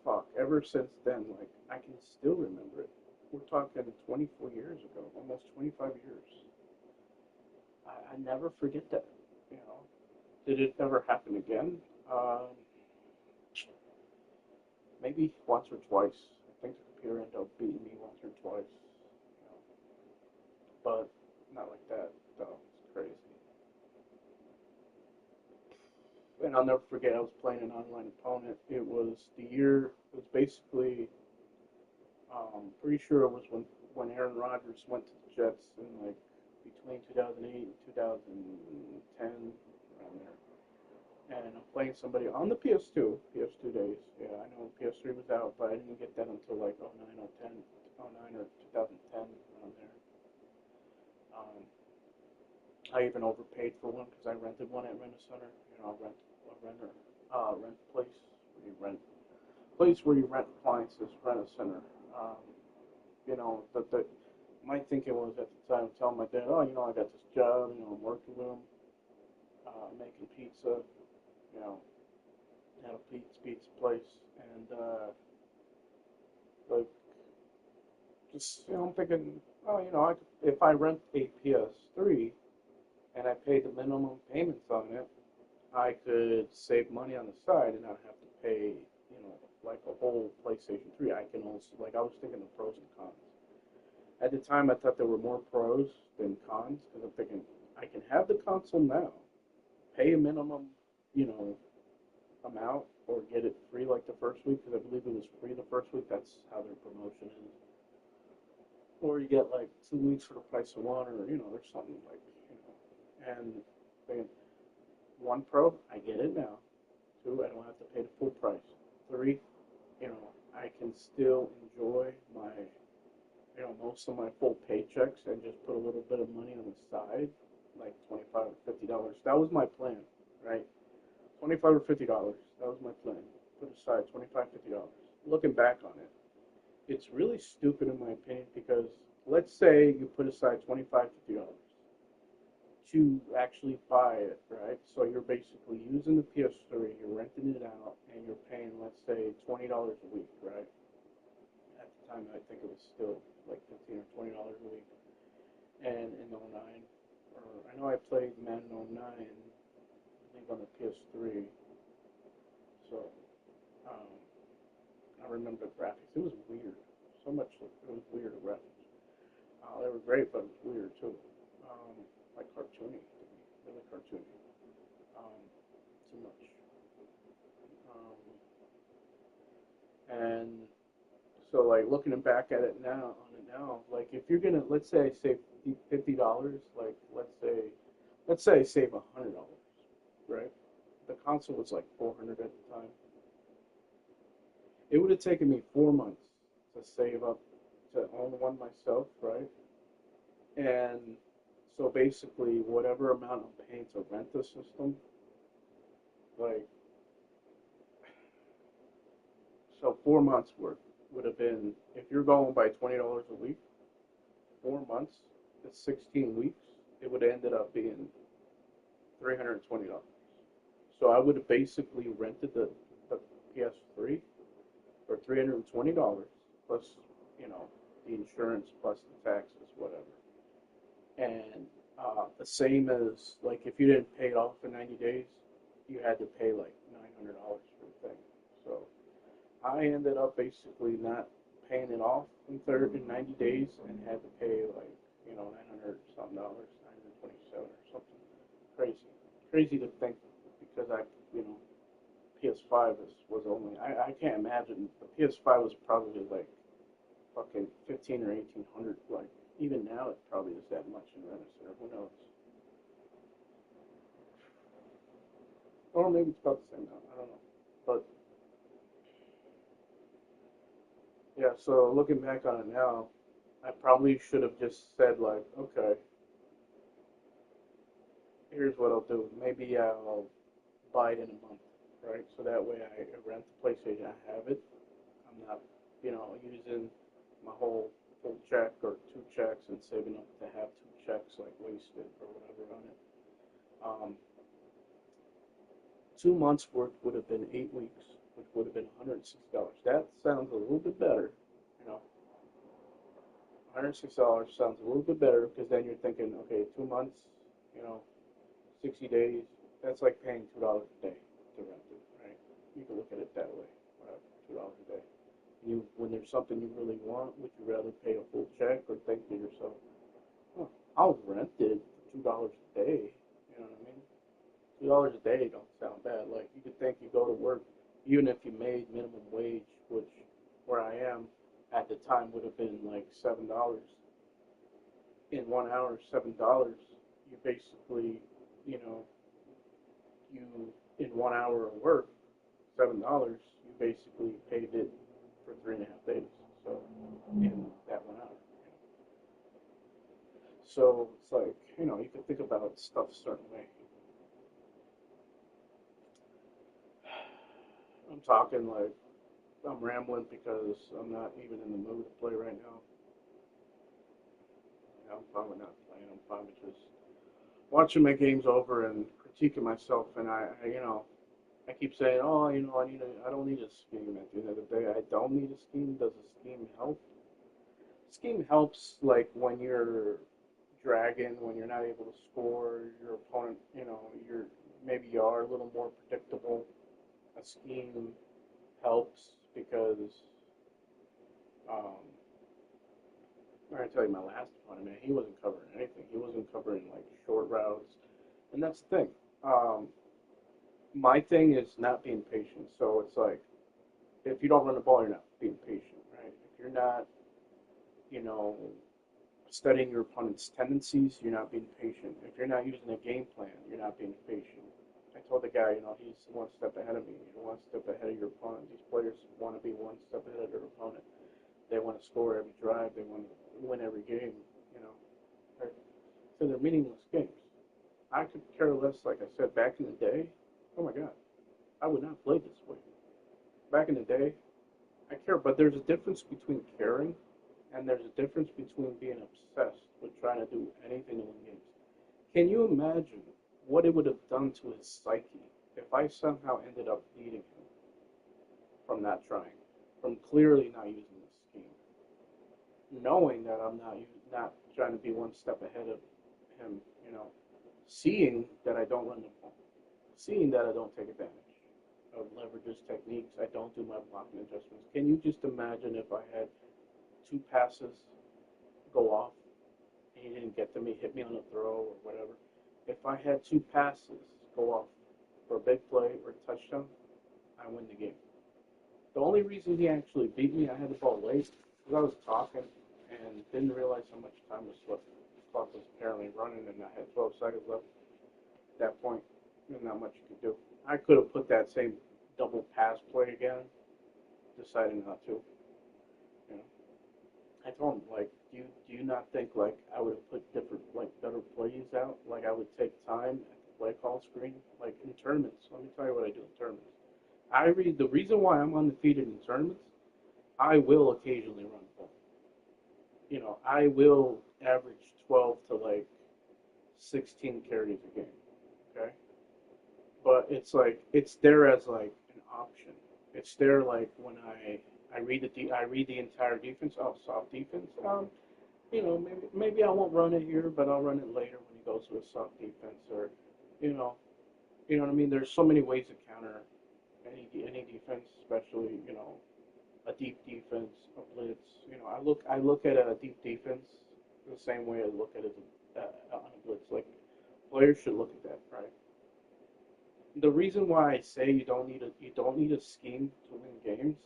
S4: Fuck, ever since then, like, I can still remember it. We're talking 24 years ago, almost 25 years. I never forget that, you know. Did it ever happen again? Maybe once or twice. I think the computer ended up beating me once or twice, but not like that, though. It's crazy. and I'll never forget, I was playing an online opponent. It was the year, it was basically, pretty sure it was when Aaron Rodgers went to the Jets in like between 2008 and 2010, around there. And I'm playing somebody on the PS2 days. Yeah, I know PS3 was out, but I didn't get that until like '09 or 10, '09 or 2010, around there. Um, I even overpaid for one because I rented one at Rent-A-Center. You know, rent place where you rent appliances, Rent-A-Center. Um, you know, my thinking was at the time, telling my dad, oh, you know, I got this job, you know, I'm working with him, making pizza, you know, at a pizza place, and like, just, you know, I'm thinking, oh, you know, if I rent a PS3 and I pay the minimum payments on it, I could save money on the side and not have to pay, you know, like a whole PlayStation 3. I can also, like, I was thinking the pros and cons. At the time, I thought there were more pros than cons because I'm thinking I can have the console now, pay a minimum, you know, amount, or get it free like the first week because I believe it was free the first week. That's how their promotion is. Or you get like 2 weeks for the price of one, or you know, there's something like, you know. And thinking, one pro, I get it now. Two, I don't have to pay the full price. Three, you know, I can still enjoy my, you know, most of my full paychecks and just put a little bit of money on the side, like $25 or $50. That was my plan, right? $25 or $50. That was my plan. Put aside $25, $50. Looking back on it, it's really stupid in my opinion because let's say you put aside $25, $50 to actually buy it, right? So you're basically using the PS3, you're renting it out, and you're paying, let's say, $20 a week, right? At the time, I think it was still like $15 or $20 a week. And in '09, or I know I played Madden '09, I think on the PS3. So um, I remember the graphics. It was weird. So much, it was weird, the graphics. They were great, but it was weird too. Like cartoony, really cartoony. Too much. And so, like, looking back at it now, like, if you're gonna, let's say I save $50, like, let's say I save $100, right? The console was like 400 at the time. It would have taken me 4 months to save up to own one myself, right? And so basically, whatever amount I'm paying to rent the system, like, so 4 months worth would have been, if you're going by $20 a week, 4 months, it's 16 weeks, it would have ended up being $320. So I would have basically rented the PS3 for $320 plus, you know, the insurance plus the taxes, whatever. And the same as, like, if you didn't pay it off in 90 days, you had to pay like $900 for the thing. So I ended up basically not paying it off in 90 days and had to pay like, you know, 900 something dollars, 927 or something. Crazy to think because I, you know, PS5 was only, I can't imagine, the PS5 was probably like fucking 15 or 1800, like, even now it probably is that much in Rent-A-Center, who knows? Or maybe it's about the same now, I don't know. But, yeah, so looking back on it now, I probably should have just said, like, okay, here's what I'll do. Maybe I'll buy it in a month, right? So that way I rent the PlayStation, I have it. I'm not, you know, using my whole full check or two checks and saving up to have two checks like wasted or whatever on it. 2 months worth would have been 8 weeks, which would have been $160. That sounds a little bit better, you know. $106 sounds a little bit better because then you're thinking, okay, 2 months, you know, 60 days, that's like paying $2 a day to rent it, right? You can look at it that way, whatever, $2 a day. When there's something you really want, would you rather pay a full check or think to yourself, oh, I'll rent it for $2 a day, you know what I mean? $2 a day don't sound bad. Like, you could think you go to work, even if you made minimum wage, which where I am at the time would have been like $7 in 1 hour. $7. You basically, you know, you in 1 hour of work, $7. You basically paid it for 3.5 days. So in that 1 hour. So it's like, you can think about stuff a certain way. I'm talking like I'm rambling because I'm not even in the mood to play right now. I'm fine with not playing. I'm fine with just watching my games over and critiquing myself. And I keep saying, oh, I don't need a scheme. At the end of the day, I don't need a scheme. Does a scheme help? Scheme helps like when you're dragging, when you're not able to score, your opponent, maybe you are a little more predictable. A scheme helps because um, I'm gonna tell you my last opponent, man. He wasn't covering anything. He wasn't covering like short routes, and that's the thing. Um, my thing is not being patient. So it's like if you don't run the ball, you're not being patient, right? If you're not, you know, studying your opponent's tendencies, you're not being patient. If you're not using a game plan, you're not being patient. I told the guy, he's one step ahead of me. You're one step ahead of your opponent. These players want to be one step ahead of their opponent. They want to score every drive. They want to win every game. You know, so they're meaningless games. I could care less. Like I said back in the day, oh my God, I would not play this way. Back in the day, I care, but there's a difference between caring and there's a difference between being obsessed with trying to do anything to win games. Can you imagine what it would have done to his psyche if I somehow ended up beating him from not trying, from clearly not using this scheme, knowing that I'm not trying to be one step ahead of him, seeing that I don't run the ball, seeing that I don't take advantage of leverages techniques, I don't do my blocking adjustments. Can you just imagine if I had two passes go off and he didn't get to me, hit me on a throw or whatever? If I had two passes go off for a big play or a touchdown, I win the game. The only reason he actually beat me, I had the ball late because I was talking and didn't realize how much time was left. The clock was apparently running and I had 12 seconds left. At that point, there's not much you could do. I could have put that same double pass play again, decided not to. You know, I told him like, do you not think like I would have put different like better plays out? Like I would take time at the play call screen, like in tournaments. Let me tell you what I do in tournaments. The reason why I'm undefeated in tournaments. I will occasionally run the ball. I will average 12 to like 16 carries a game. Okay, but it's like it's there as like an option. It's there like when I read the entire defense. Oh, soft defense. Maybe I won't run it here, but I'll run it later when he goes to a soft defense, or you know, you know what I mean. There's so many ways to counter any defense, especially a deep defense, a blitz. I look at a deep defense the same way I look at it on a blitz. Like players should look at that, right? The reason why I say you don't need a scheme to win games.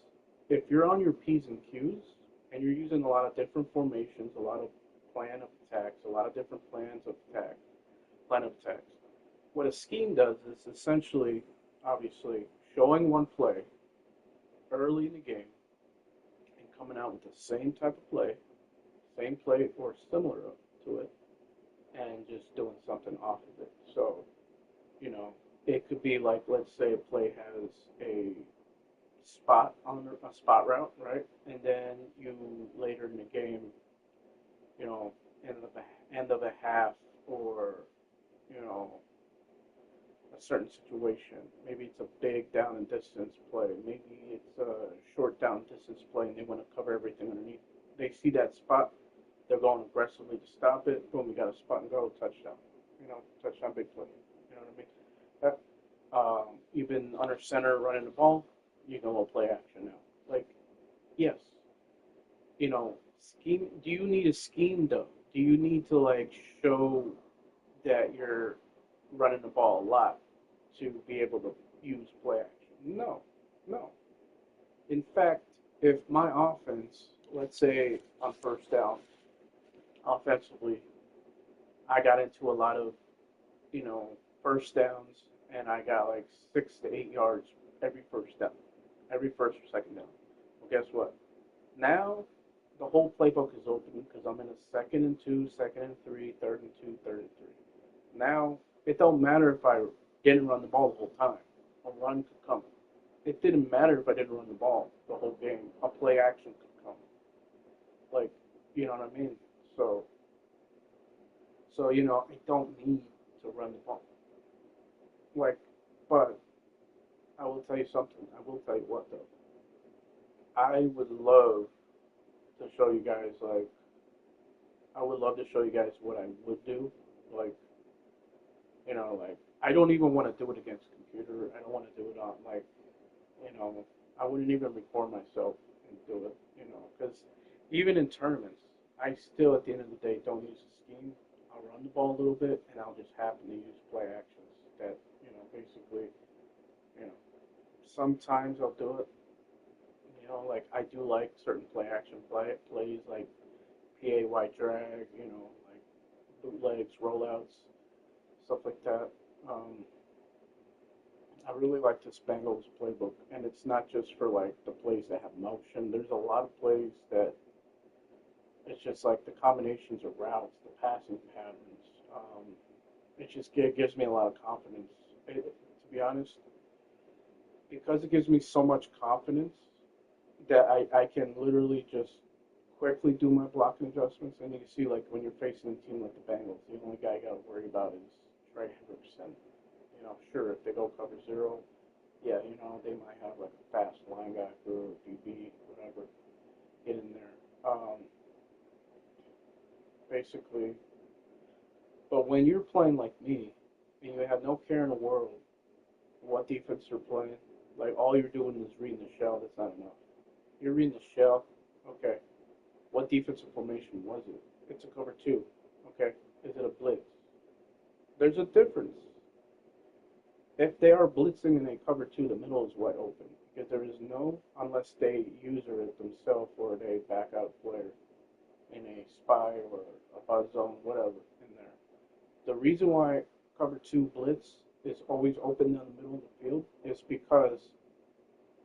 S4: If you're on your P's and Q's and you're using a lot of different formations, a lot of plan of attacks, a lot of different plan of attacks. What a scheme does is essentially, obviously, showing one play early in the game and coming out with the same play or similar to it, and just doing something off of it. So, you know, it could be like, let's say a play has a spot route, right? And then you later in the game, you know, end of a half or you know a certain situation. Maybe it's a big down and distance play. Maybe it's a short down distance play, and they want to cover everything underneath. They see that spot, they're going aggressively to stop it. Boom, we got a spot and go touchdown. Touchdown, big play. You know what I mean? You've been under center running the ball. You can go play action now. Like, yes, scheme. Do you need a scheme though? Do you need to like show that you're running the ball a lot? to be able to use play action. No, no. In fact, if my offense, let's say on first down, offensively, I got into a lot of, first downs, and I got like 6 to 8 yards every first down, every first or second down. Well, guess what? Now the whole playbook is open because I'm in a 2nd and 2, 2nd and 3, 3rd and 2, 3rd and 3. Now it don't matter if I didn't run the ball the whole time. A run could come. It didn't matter if I didn't run the ball the whole game. A play action could come. Like, you know what I mean? So I don't need to run the ball. Like, but I will tell you something. I will tell you what, though. I would love to show you guys, I would love to show you guys what I would do. Like, I don't even want to do it against a computer. I don't want to do it on, I wouldn't even record myself and do it, because even in tournaments, I still, at the end of the day, don't use a scheme. I'll run the ball a little bit, and I'll just happen to use play actions that, basically, sometimes I'll do it. I do like certain play action plays, like PAY drag, like bootlegs, rollouts, stuff like that. I really like this Bengals playbook, and it's not just for the plays that have motion. There's a lot of plays that it's just like the combinations of routes, the passing patterns. It gives me a lot of confidence. To be honest, because it gives me so much confidence that I can literally just quickly do my blocking adjustments. And you can see, when you're facing a team like the Bengals, the only guy you got to worry about is Trey Hendrickson. Sure, if they go cover 0, yeah, they might have a fast linebacker or DB, whatever, get in there. Basically, but when you're playing like me, and you have no care in the world what defense you're playing, all you're doing is reading the shell, that's not enough. You're reading the shell, okay. What defensive formation was it? It's a cover 2, okay. Is it a blitz? There's a difference. If they are blitzing and they cover 2, the middle is wide open. Because there is no, unless they user it themselves or they back out player in a spy or a buzz zone, whatever, in there. The reason why cover 2 blitz is always open down the middle of the field is because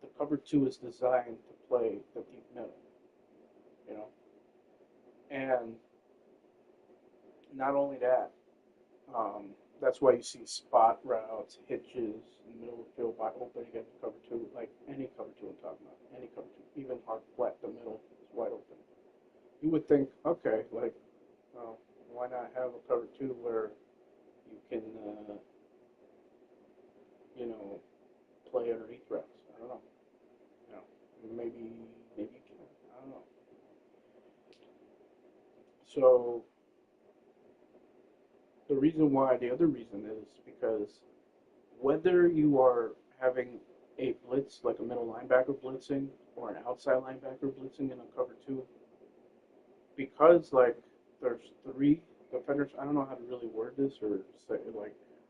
S4: the cover 2 is designed to play the deep middle, And not only that, that's why you see spot routes, hitches in the middle of the field by open against cover 2, like any cover 2 I'm talking about, any cover 2, even hard flat, the middle is wide open. You would think, okay, well, why not have a cover 2 where you can, play underneath routes? I don't know. Maybe you can. I don't know. So the other reason is because whether you are having a blitz, like a middle linebacker blitzing, or an outside linebacker blitzing in a cover 2, because there's 3 defenders. I don't know how to really word this or say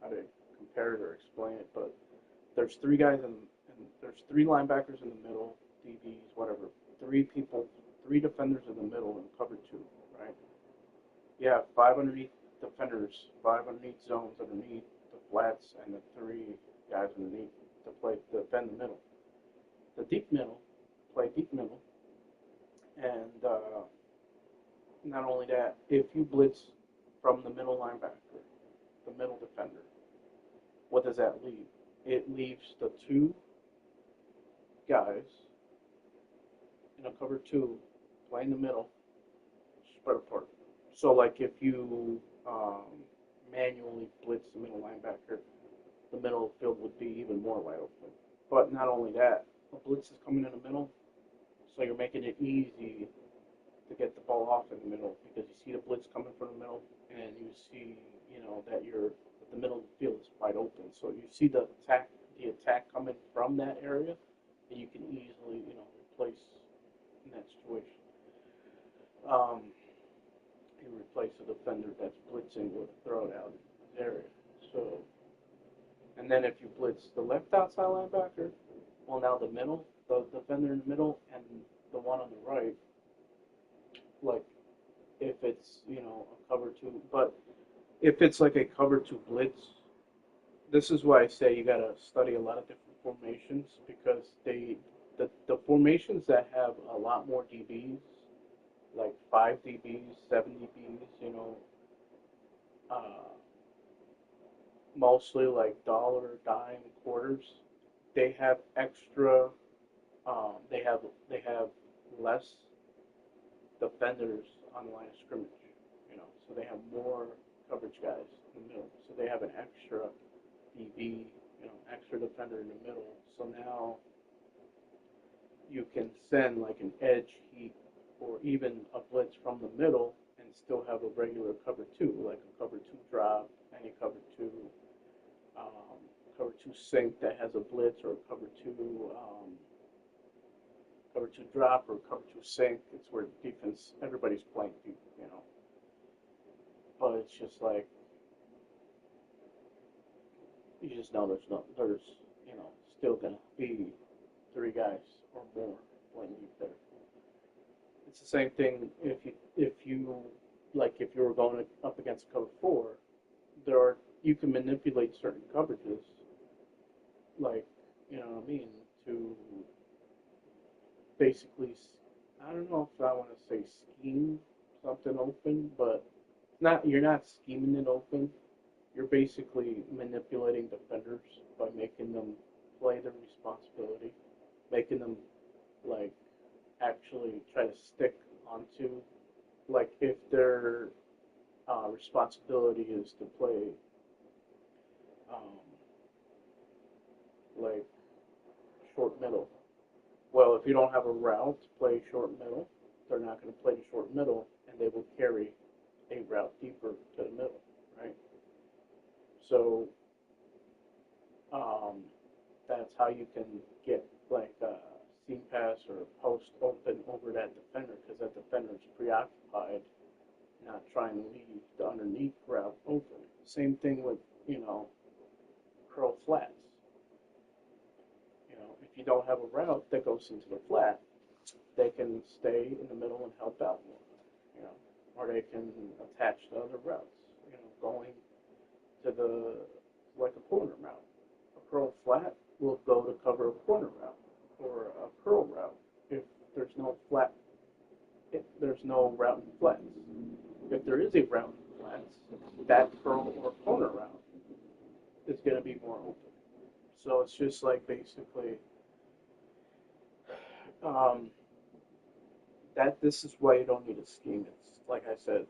S4: how to compare it or explain it, but there's 3 guys and there's 3 linebackers in the middle, DBs, whatever. 3 defenders in the middle in cover 2, right? You have 5 underneath defenders, 5 underneath zones underneath the flats, and the 3 guys underneath to defend the middle. The deep middle, play deep middle, and not only that, if you blitz from the middle linebacker, the middle defender, what does that leave? It leaves the 2 guys in a cover 2 playing the middle, spread apart. So if you manually blitz the middle linebacker, the middle field would be even more wide open. But not only that, a blitz is coming in the middle, so you're making it easy to get the ball off in the middle because you see the blitz coming from the middle, and you see that the middle of the field is wide open. So you see the attack coming from that area, and you can easily replace in that situation. You replace the defender that's blitzing with a throw out area. So, And then if you blitz the left outside linebacker, well, now the middle, the defender in the middle, and the one on the right, like if it's a cover two, but if it's like a cover two blitz, this is why I say you gotta study a lot of different formations because the formations that have a lot more DBs, like 5 DBs, 7 DBs, uh, mostly like dollar, dime, quarters, they have extra. They have less defenders on the line of scrimmage, so they have more coverage guys in the middle. So they have an extra DB, extra defender in the middle. So now you can send like an edge heat or even a blitz from the middle and still have a regular cover two, like a cover two drop, any cover two sink that has a blitz or a cover two drop or cover two sink. It's where defense everybody's playing deep. But it's just like you just know there's still gonna be 3 guys or more playing deep there. It's the same thing if you were going up against cover four, you can manipulate certain coverages, like what I mean, to basically, I don't know if I want to say scheme something open, but you're not scheming it open. You're basically manipulating defenders by making them play their responsibility, making them like actually try to stick onto, like if their responsibility is to play like short middle. Well, if you don't have a route to play short middle, they're not going to play the short middle, and they will carry a route deeper to the middle, right? So that's how you can get like a seam pass or a post open over that defender because that defender is preoccupied, not trying to leave the underneath route open. Same thing with curl flats. If you don't have a route that goes into the flat, they can stay in the middle and help out more, or they can attach to other routes, going to like a corner route. A curl flat will go to cover a corner route or a curl route if there's no route in flats. If there is a route in flats, that curl or corner route is going to be more open. So it's just like basically this is why you don't need a scheme. It's like I said,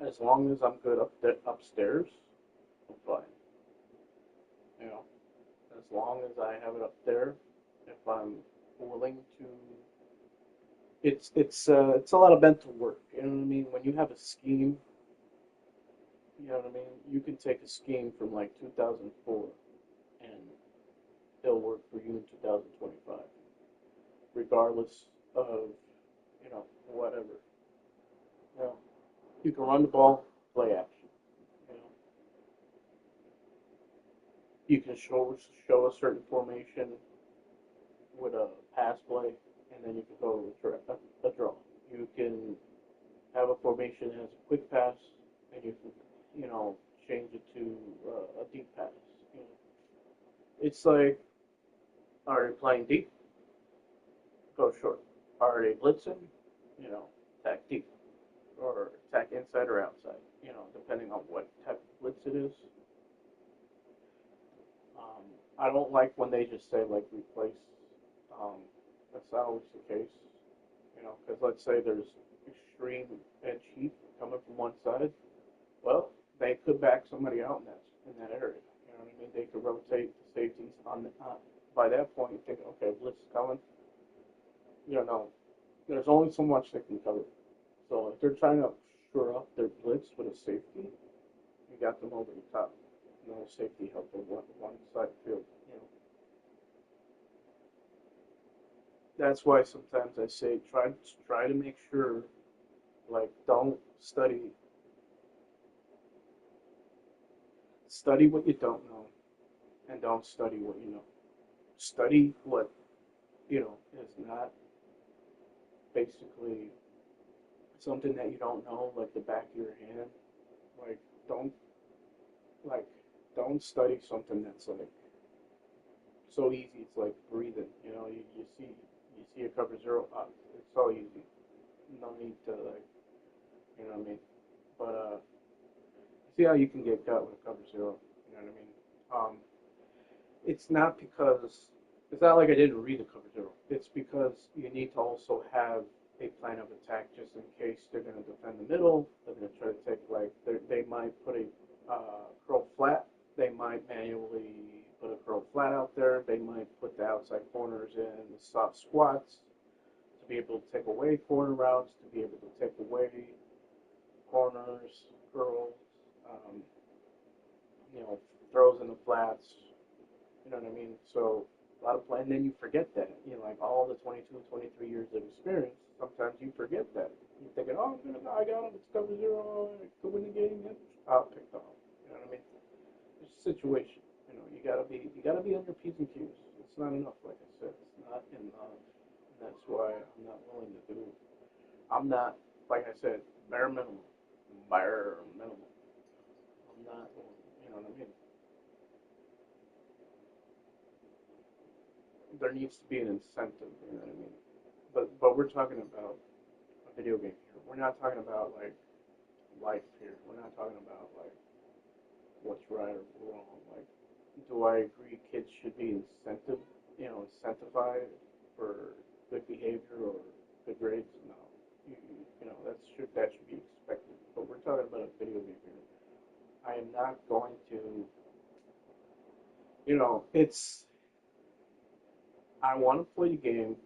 S4: as long as I'm good upstairs, I'm fine. As long as I have it up there, if I'm willing to, it's a lot of mental work. You know what I mean? When you have a scheme, you know what I mean. You can take a scheme from like 2004, and it'll work for you in 2025, regardless of whatever. You can run the ball, play action. You can show a certain formation with a pass play, and then you can go a draw. You can have a formation that has a quick pass, and you can change it to a deep pass. It's like, are they playing deep? Go short. Are they blitzing? Attack deep, or attack inside or outside. Depending on what type of blitz it is. I don't like when they just say like replace. That's not always the case. Because let's say there's extreme edge heat coming from one side. Well, they could back somebody out in that area. You know what I mean? They could rotate the safeties on by that point, you think, okay, blitz is coming. There's only so much they can cover. So if they're trying to shore up their blitz with a safety, you got them over the top. No safety help on one side field. That's why sometimes I say try to make sure, like, don't study what you don't know, and don't study what you know. Study what is not basically something that you don't know, like the back of your hand. Like don't like don't study something that's like so easy. It's like breathing. You see a cover zero. It's so easy. No need to like what I mean. But see how you can get cut with a cover zero. You know what I mean? It's not because it's not like I didn't read the cover zero. It's because you need to also have a plan of attack just in case they're going to defend the middle. They're going to try to take they might put a curl flat. They might manually put a curl flat out there. They might put the outside corners in the soft squats to be able to take away corner routes, to be able to take away corners, curls, um, throws in the flats. You know what I mean? So a lot of play, and then you forget that. Like all the 22, 23 years of experience, sometimes you forget that. You're thinking, oh, I got him. It's cover zero. I could win the game. Yep, picked off. You know what I mean? It's a situation. You gotta be on your P's and Q's. It's not enough, like I said. It's not enough. And that's why I'm not willing to do it. I'm not, like I said, bare minimum. Bare minimum. I'm not, you know what I mean? There needs to be an incentive, you know what I mean? But we're talking about a video game here. We're not talking about like life here. We're not talking about like what's right or wrong. Like, do I agree kids should be incentivized for good behavior or good grades? No. That should be expected. But we're talking about a video game here. I am not going to, it's, I want to play the game.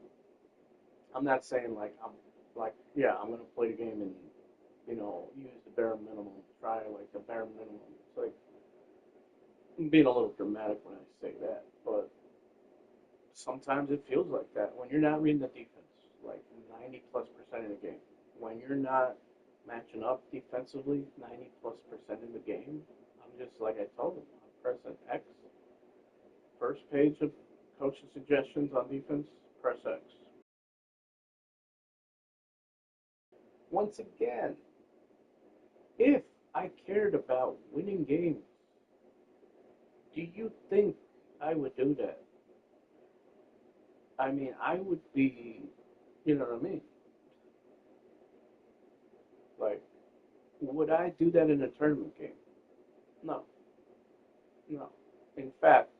S4: I'm not saying I'm going to play the game and, use the bare minimum, try like the bare minimum. It's like, I'm being a little dramatic when I say that, but sometimes it feels like that when you're not reading the defense, like 90+% of the game. When you're not matching up defensively 90+% of the game, I'm just like I told them, I'm pressing X. First page of coaching suggestions on defense, press X. Once again, if I cared about winning games, do you think I would do that? I mean, I would be, you know what I mean? Like, would I do that in a tournament game? No, no. In fact,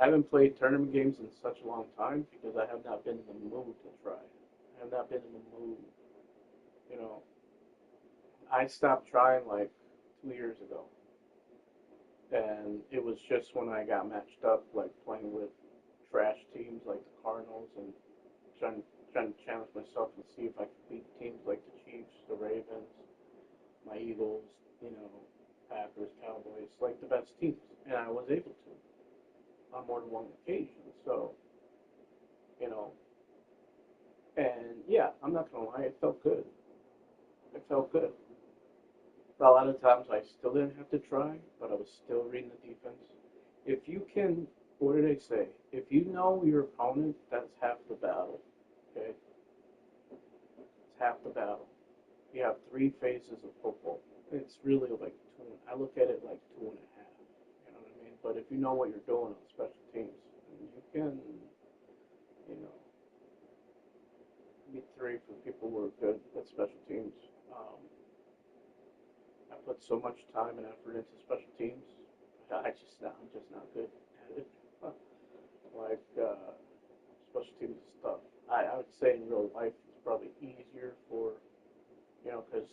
S4: I haven't played tournament games in such a long time because I have not been in the mood to try. I have not been in the mood, you know. I stopped trying like 2 years ago. And it was just when I got matched up, like playing with trash teams like the Cardinals and trying to challenge myself and see if I could beat teams like the Chiefs, the Ravens, my Eagles, Packers, Cowboys, like the best teams. And I was able to on more than one occasion. So, you know, and yeah, I'm not gonna lie, it felt good. It felt good. A lot of times I still didn't have to try, but I was still reading the defense. If you can, what do they say? If you know your opponent, that's half the battle. Okay? It's half the battle. You have three phases of football. It's really like two. I look at it like two and a half. You know what I mean? But if you know what you're doing on special teams, you can, you know, be three for people who are good at special teams. I put so much time and effort into special teams. I'm just not good at it. Like special teams is tough. I would say in real life it's probably easier for because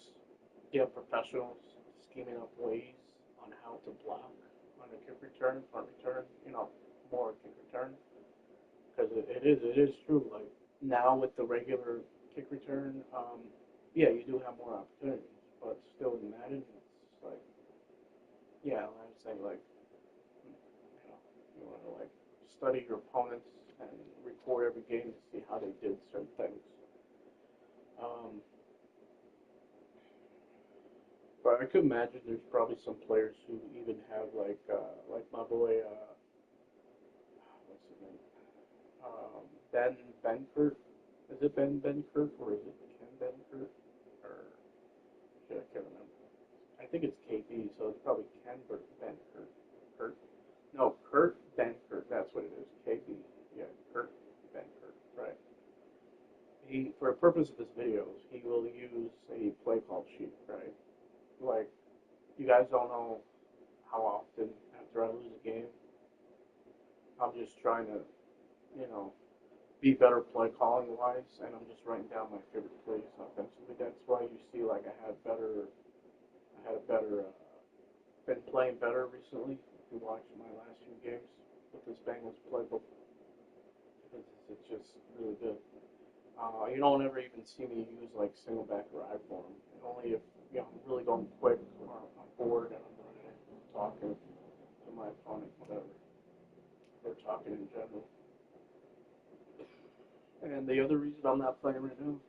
S4: you have professionals scheming up ways on how to block on a kick return, punt return, more kick return. Because it is true. Like now with the regular kick return, yeah, you do have more opportunities, but still in Madden, it's like, yeah, I'm saying like, you want to like study your opponents and record every game to see how they did certain things. Um, but I could imagine there's probably some players who even have like my boy Ben Benkert. Is it Ben Benkert or is it Ken Benkert? Or shit, I can't remember. I think it's KB, so it's probably Ken Benkert. Kurt? No, Kurt Benkert. That's what it is. KB. Yeah, Kurt Benkert. Right. He, for the purpose of his videos, he will use a play call sheet. Right. Like, you guys don't know how often after I lose a game, I'm just trying to, you know, be better play calling wise, and I'm just writing down my favorite plays offensively. That's why you see like I had a better, been playing better recently. If you watch my last few games with this Bengals playbook, it's just really good. You don't ever even see me use like single back or I form, and only if I'm really going quick or I'm bored and I'm running it, talking to my opponent, whatever, or talking in general. And the other reason I'm not playing right now,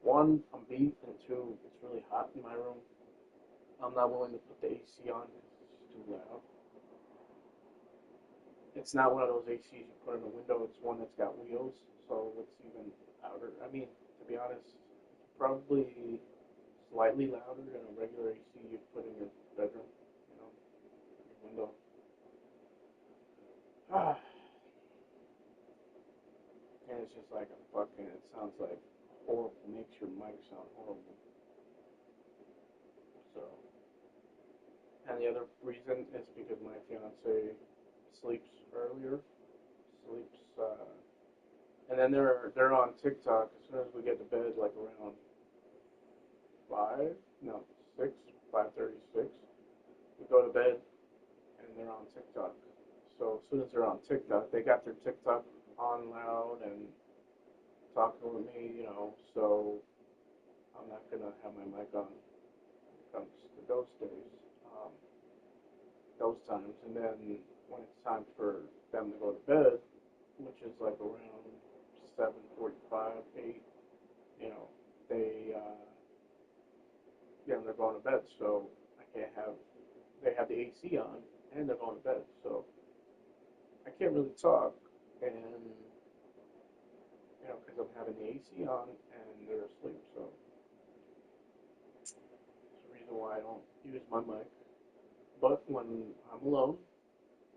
S4: one, I'm beat, and two, it's really hot in my room. I'm not willing to put the AC on because it's too loud. It's not one of those ACs you put in the window, it's one that's got wheels, so it's even louder. I mean, to be honest, it's probably slightly louder than a regular AC you'd put in your bedroom, you know, your window. And it's just like it sounds like horrible, makes your mic sound horrible. So, and the other reason is because my fiance sleeps earlier, and then they're on TikTok as soon as we get to bed, like around 5:36. We go to bed, and they're on TikTok. So as soon as they're on TikTok, they got their TikTok on loud and talking with me, you know, so I'm not going to have my mic on when it comes to those days, those times. And then when it's time for them to go to bed, which is like around 7:45, 8, you know, they're going to bed, so I can't they have the AC on, and they're going to bed, so I can't really talk, and, you know, because I'm having the AC on, and they're asleep, so it's the reason why I don't use my mic. But when I'm alone,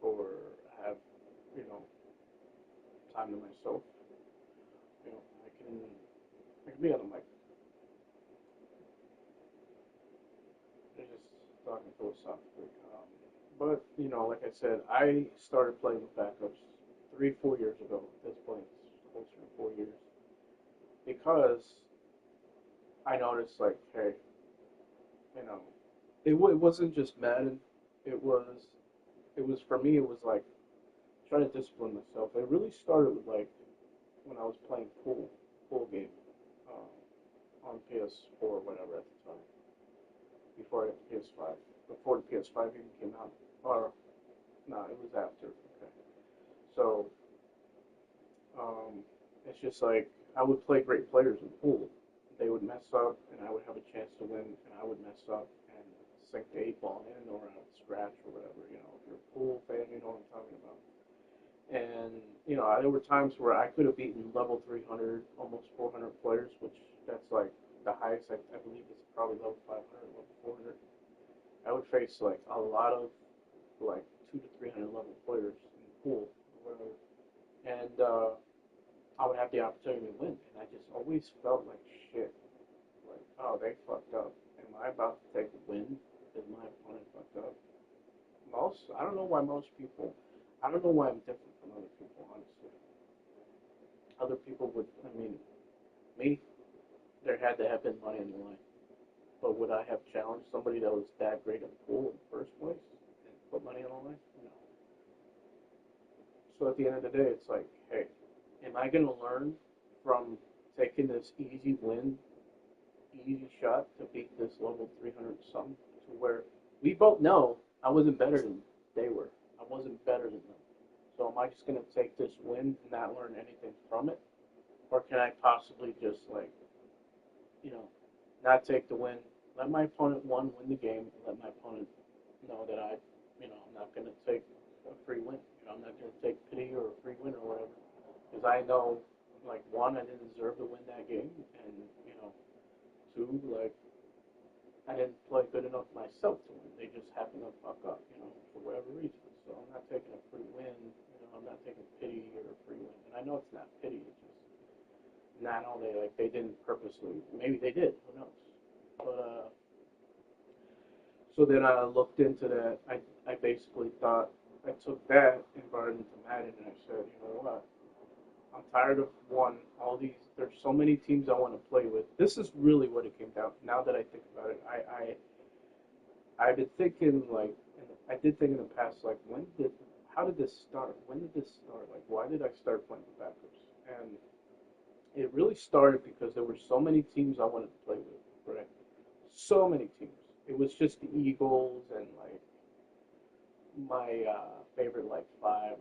S4: or have, you know, time to myself, you know, I can be on the mic. They're just talking philosophically. But, you know, like I said, I started playing with backups 3-4 years ago. At this point, it's closer to 4 years. Because I noticed, like, hey, you know, it wasn't just Madden. It was, for me, it was like trying to discipline myself. It really started with, like, when I was playing pool game on PS4 or whatever at the time. Before I got the PS5. Before the PS5 even came out. Or, no, it was after. Okay. So, it's just like, I would play great players in pool. They would mess up, and I would have a chance to win, and I would mess up and sink the 8-ball in, or I would scratch, or whatever. You know, if you're a pool fan, you know what I'm talking about. And, you know, there were times where I could have beaten level 300, almost 400 players, which that's like the highest, I believe is probably level 500, level 400. I would face like a lot of like 200 to 300 level players in the pool, or whatever. And I would have the opportunity to win, and I just always felt like shit. Like, oh, they fucked up. Am I about to take a win because my opponent fucked up? I don't know why I don't know why I'm different from other people, honestly. Other people would, I mean, me, there had to have been money on the line. But would I have challenged somebody that was that great at pool in the first place and put money on the line? No. So at the end of the day, it's like, hey, am I going to learn from taking this easy win, easy shot to beat this level 300 something, to where we both know I wasn't better than they were. I wasn't better than them. So am I just going to take this win and not learn anything from it? Or can I possibly just, like, you know, not take the win, let my opponent win the game, and let my opponent know that I'm not going to take a free win. You know, I'm not going to take pity or a free win or whatever. I know, like, one, I didn't deserve to win that game, and, two, like, I didn't play good enough myself to win. They just happened to fuck up, for whatever reason. So I'm not taking a free win. I'm not taking pity or a free win. And I know it's not pity. It's just not all they didn't purposely. Maybe they did. Who knows? But so then I looked into that. I basically thought I took that and brought it into Madden, and I said, you know what? I'm tired of all these. There's so many teams I want to play with. This is really what it came down. Now that I think about it, I've been thinking like, and I did think in the past like, how did this start? When did this start? Like, why did I start playing the Packers? And it really started because there were so many teams I wanted to play with, right? So many teams. It was just the Eagles and like my favorite like 5 or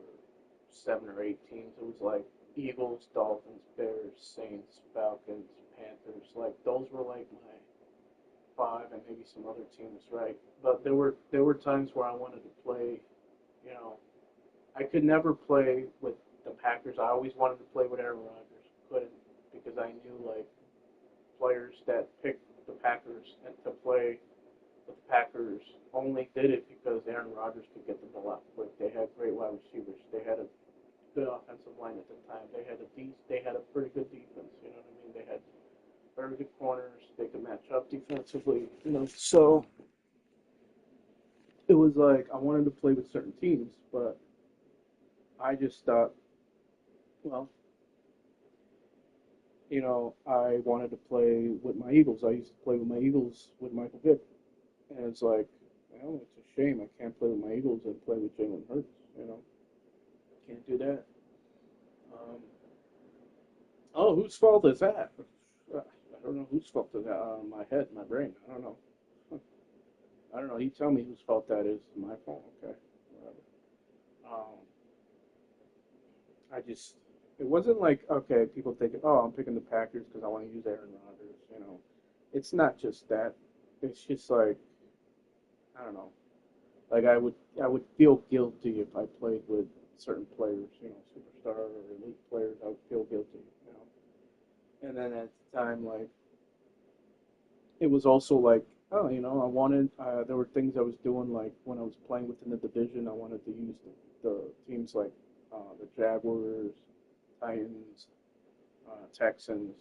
S4: 7 or 8 teams. It was like Eagles, Dolphins, Bears, Saints, Falcons, Panthers. Like those were like my 5 and maybe some other teams, right? But there were times where I wanted to play, I could never play with the Packers. I always wanted to play with Aaron Rodgers. Couldn't, because I knew like players that picked the Packers and to play with the Packers only did it because Aaron Rodgers could get the ball out quick. They had great wide receivers. They had a good offensive line at the time. They had a pretty good defense. You know what I mean? They had very good corners. They could match up defensively. So it was like I wanted to play with certain teams, but I just thought, well, I wanted to play with my Eagles. I used to play with my Eagles with Michael Vick, and it's like, well, it's a shame I can't play with my Eagles and play with Jalen Hurts. Can't do that. Oh, whose fault is that? I don't know whose fault is that. My head, my brain. I don't know. I don't know. You tell me whose fault that is. My fault. Okay, whatever. It wasn't like, okay, people thinking, oh, I'm picking the Packers because I want to use Aaron Rodgers. It's not just that. It's just like, I don't know. Like I would feel guilty if I played with certain players, superstar or elite players. I would feel guilty. And then at the time, like, it was also like, oh, I wanted, there were things I was doing, like, when I was playing within the division, I wanted to use the teams like the Jaguars, Titans, Texans,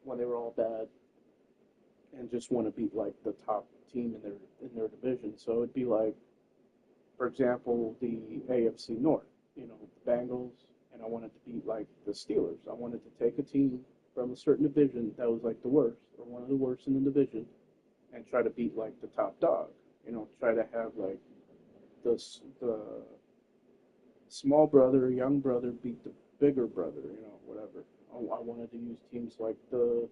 S4: when they were all bad, and just want to beat, like, the top team in their division. So it'd be like, for example, the AFC North, the Bengals, and I wanted to beat, like, the Steelers. I wanted to take a team from a certain division that was, like, the worst, or one of the worst in the division, and try to beat, like, the top dog. Try to have, like, the small brother, young brother beat the bigger brother, whatever. I wanted to use teams like the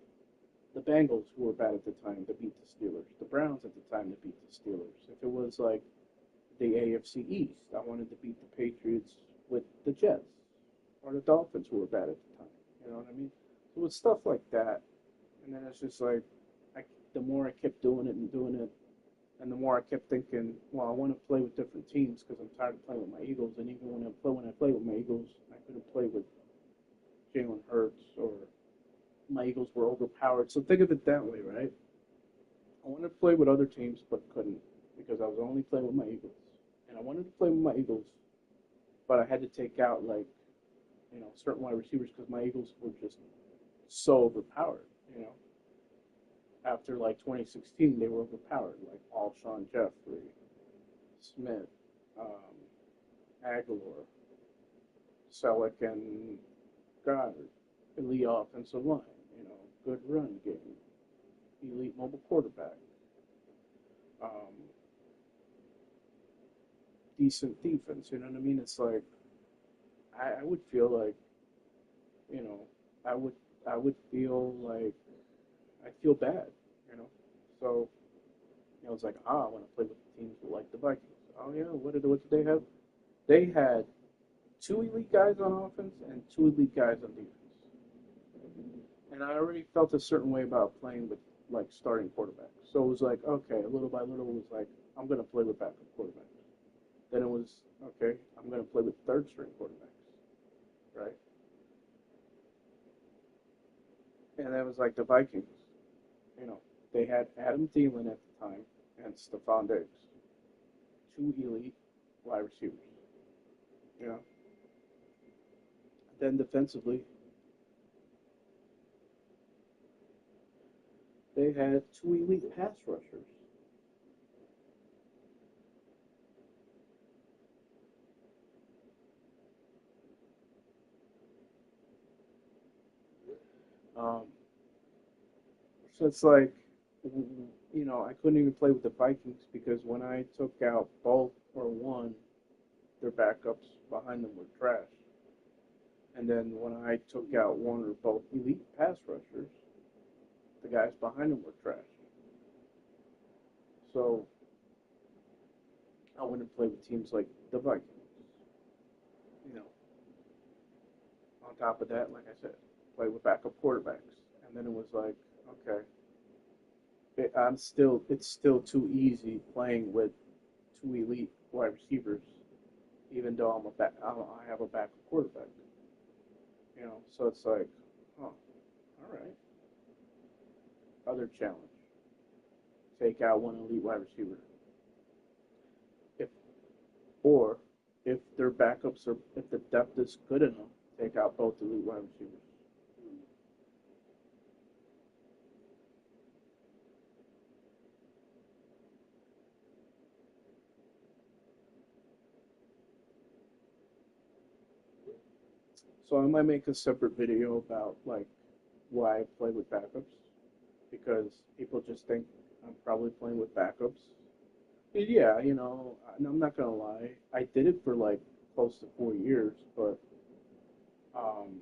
S4: Bengals, who were bad at the time, to beat the Steelers. The Browns at the time to beat the Steelers. If it was, like, the AFC East, I wanted to beat the Patriots with the Jets, or the Dolphins, who were bad at the time. You know what I mean? So it's stuff like that. And then it's just like, the more I kept doing it, and the more I kept thinking, well, I want to play with different teams because I'm tired of playing with my Eagles. And even when I play with my Eagles, I couldn't play with Jalen Hurts, or my Eagles were overpowered. So think of it that way, right? I wanted to play with other teams, but couldn't because I was only playing with my Eagles. And I wanted to play with my Eagles, but I had to take out, like, certain wide receivers because my Eagles were just so overpowered, After, like, 2016, they were overpowered, like Alshon Jeffrey, Smith, Aguilar, Selleck, and Goddard. Elite offensive line, good run game, elite mobile quarterback, decent defense, you know what I mean? It's like, I would feel like, I would feel like, I feel bad, So, it's like, I want to play with teams like the Vikings. Oh yeah, what did they have? They had 2 elite guys on offense and 2 elite guys on defense. And I already felt a certain way about playing with, like, starting quarterbacks. So it was like, okay, little by little, it was like, I'm going to play with backup quarterbacks. Then it was, okay, I'm going to play with third-string quarterbacks, right? And that was like the Vikings. You know, they had Adam Thielen at the time and Stephon Diggs, two elite wide receivers. You know, then defensively, they had two elite pass rushers. Um, so it's like, you know, I couldn't even play with the Vikings because when I took out both or one, their backups behind them were trash. And then when I took out one or both elite pass rushers, the guys behind them were trash. So I wouldn't play with teams like the Vikings. You know, on top of that, like I said, play with backup quarterbacks. And then it was like, okay, it's still too easy playing with two elite wide receivers, even though I have a backup quarterback. You know, so it's like, huh, all right. Other challenge: take out one elite wide receiver. If or if their backups are if the depth is good enough, take out both elite wide receivers. So I might make a separate video about like why I play with backups because people just think I'm probably playing with backups. Yeah, you know, I'm not gonna lie. I did it for like close to 4 years, but um,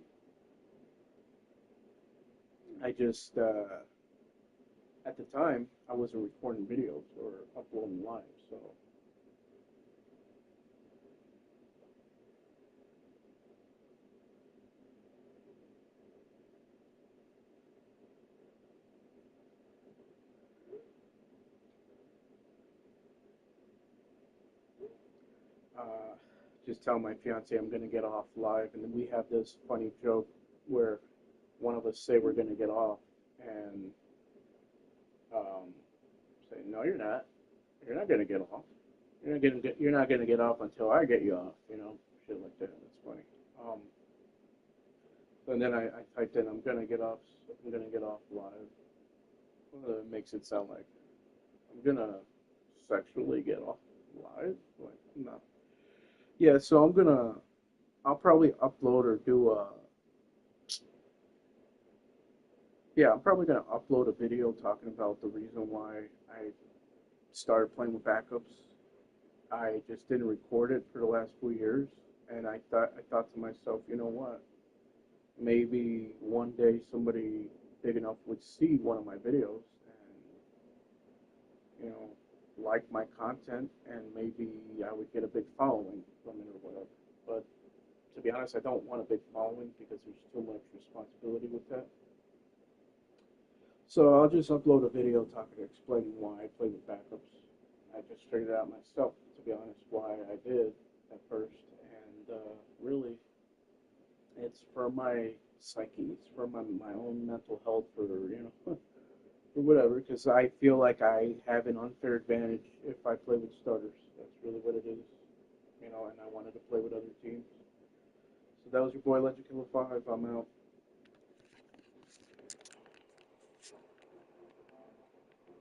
S4: I just at the time I wasn't recording videos or uploading live, so uh, just tell my fiance I'm gonna get off live, and then we have this funny joke where one of us say we're gonna get off, and um, say no, you're not. You're not gonna get off. You're not gonna get off until I get you off. You know, shit like that. That's funny. Um, and then I typed in I'm gonna get off live. It makes it sound like I'm gonna sexually get off live. Like no. Yeah, so I'll probably upload or do a yeah, I'm probably gonna upload a video talking about the reason why I started playing with backups. I just didn't record it for the last 4 years, and I thought to myself, you know what? Maybe one day somebody big enough would see one of my videos and you know like my content, and maybe I would get a big following from it or whatever. But to be honest, I don't want a big following because there's too much responsibility with that. So I'll just upload a video talking, explaining why I play with backups. I just figured out myself, to be honest, why I did at first, and really, it's for my psyche, it's for my own mental health, for for whatever. Because I feel like I have an unfair advantage if I play with starters. That's really what it is, and I wanted to play with other teams. So that was your boy Legend Killer 5. I'm out.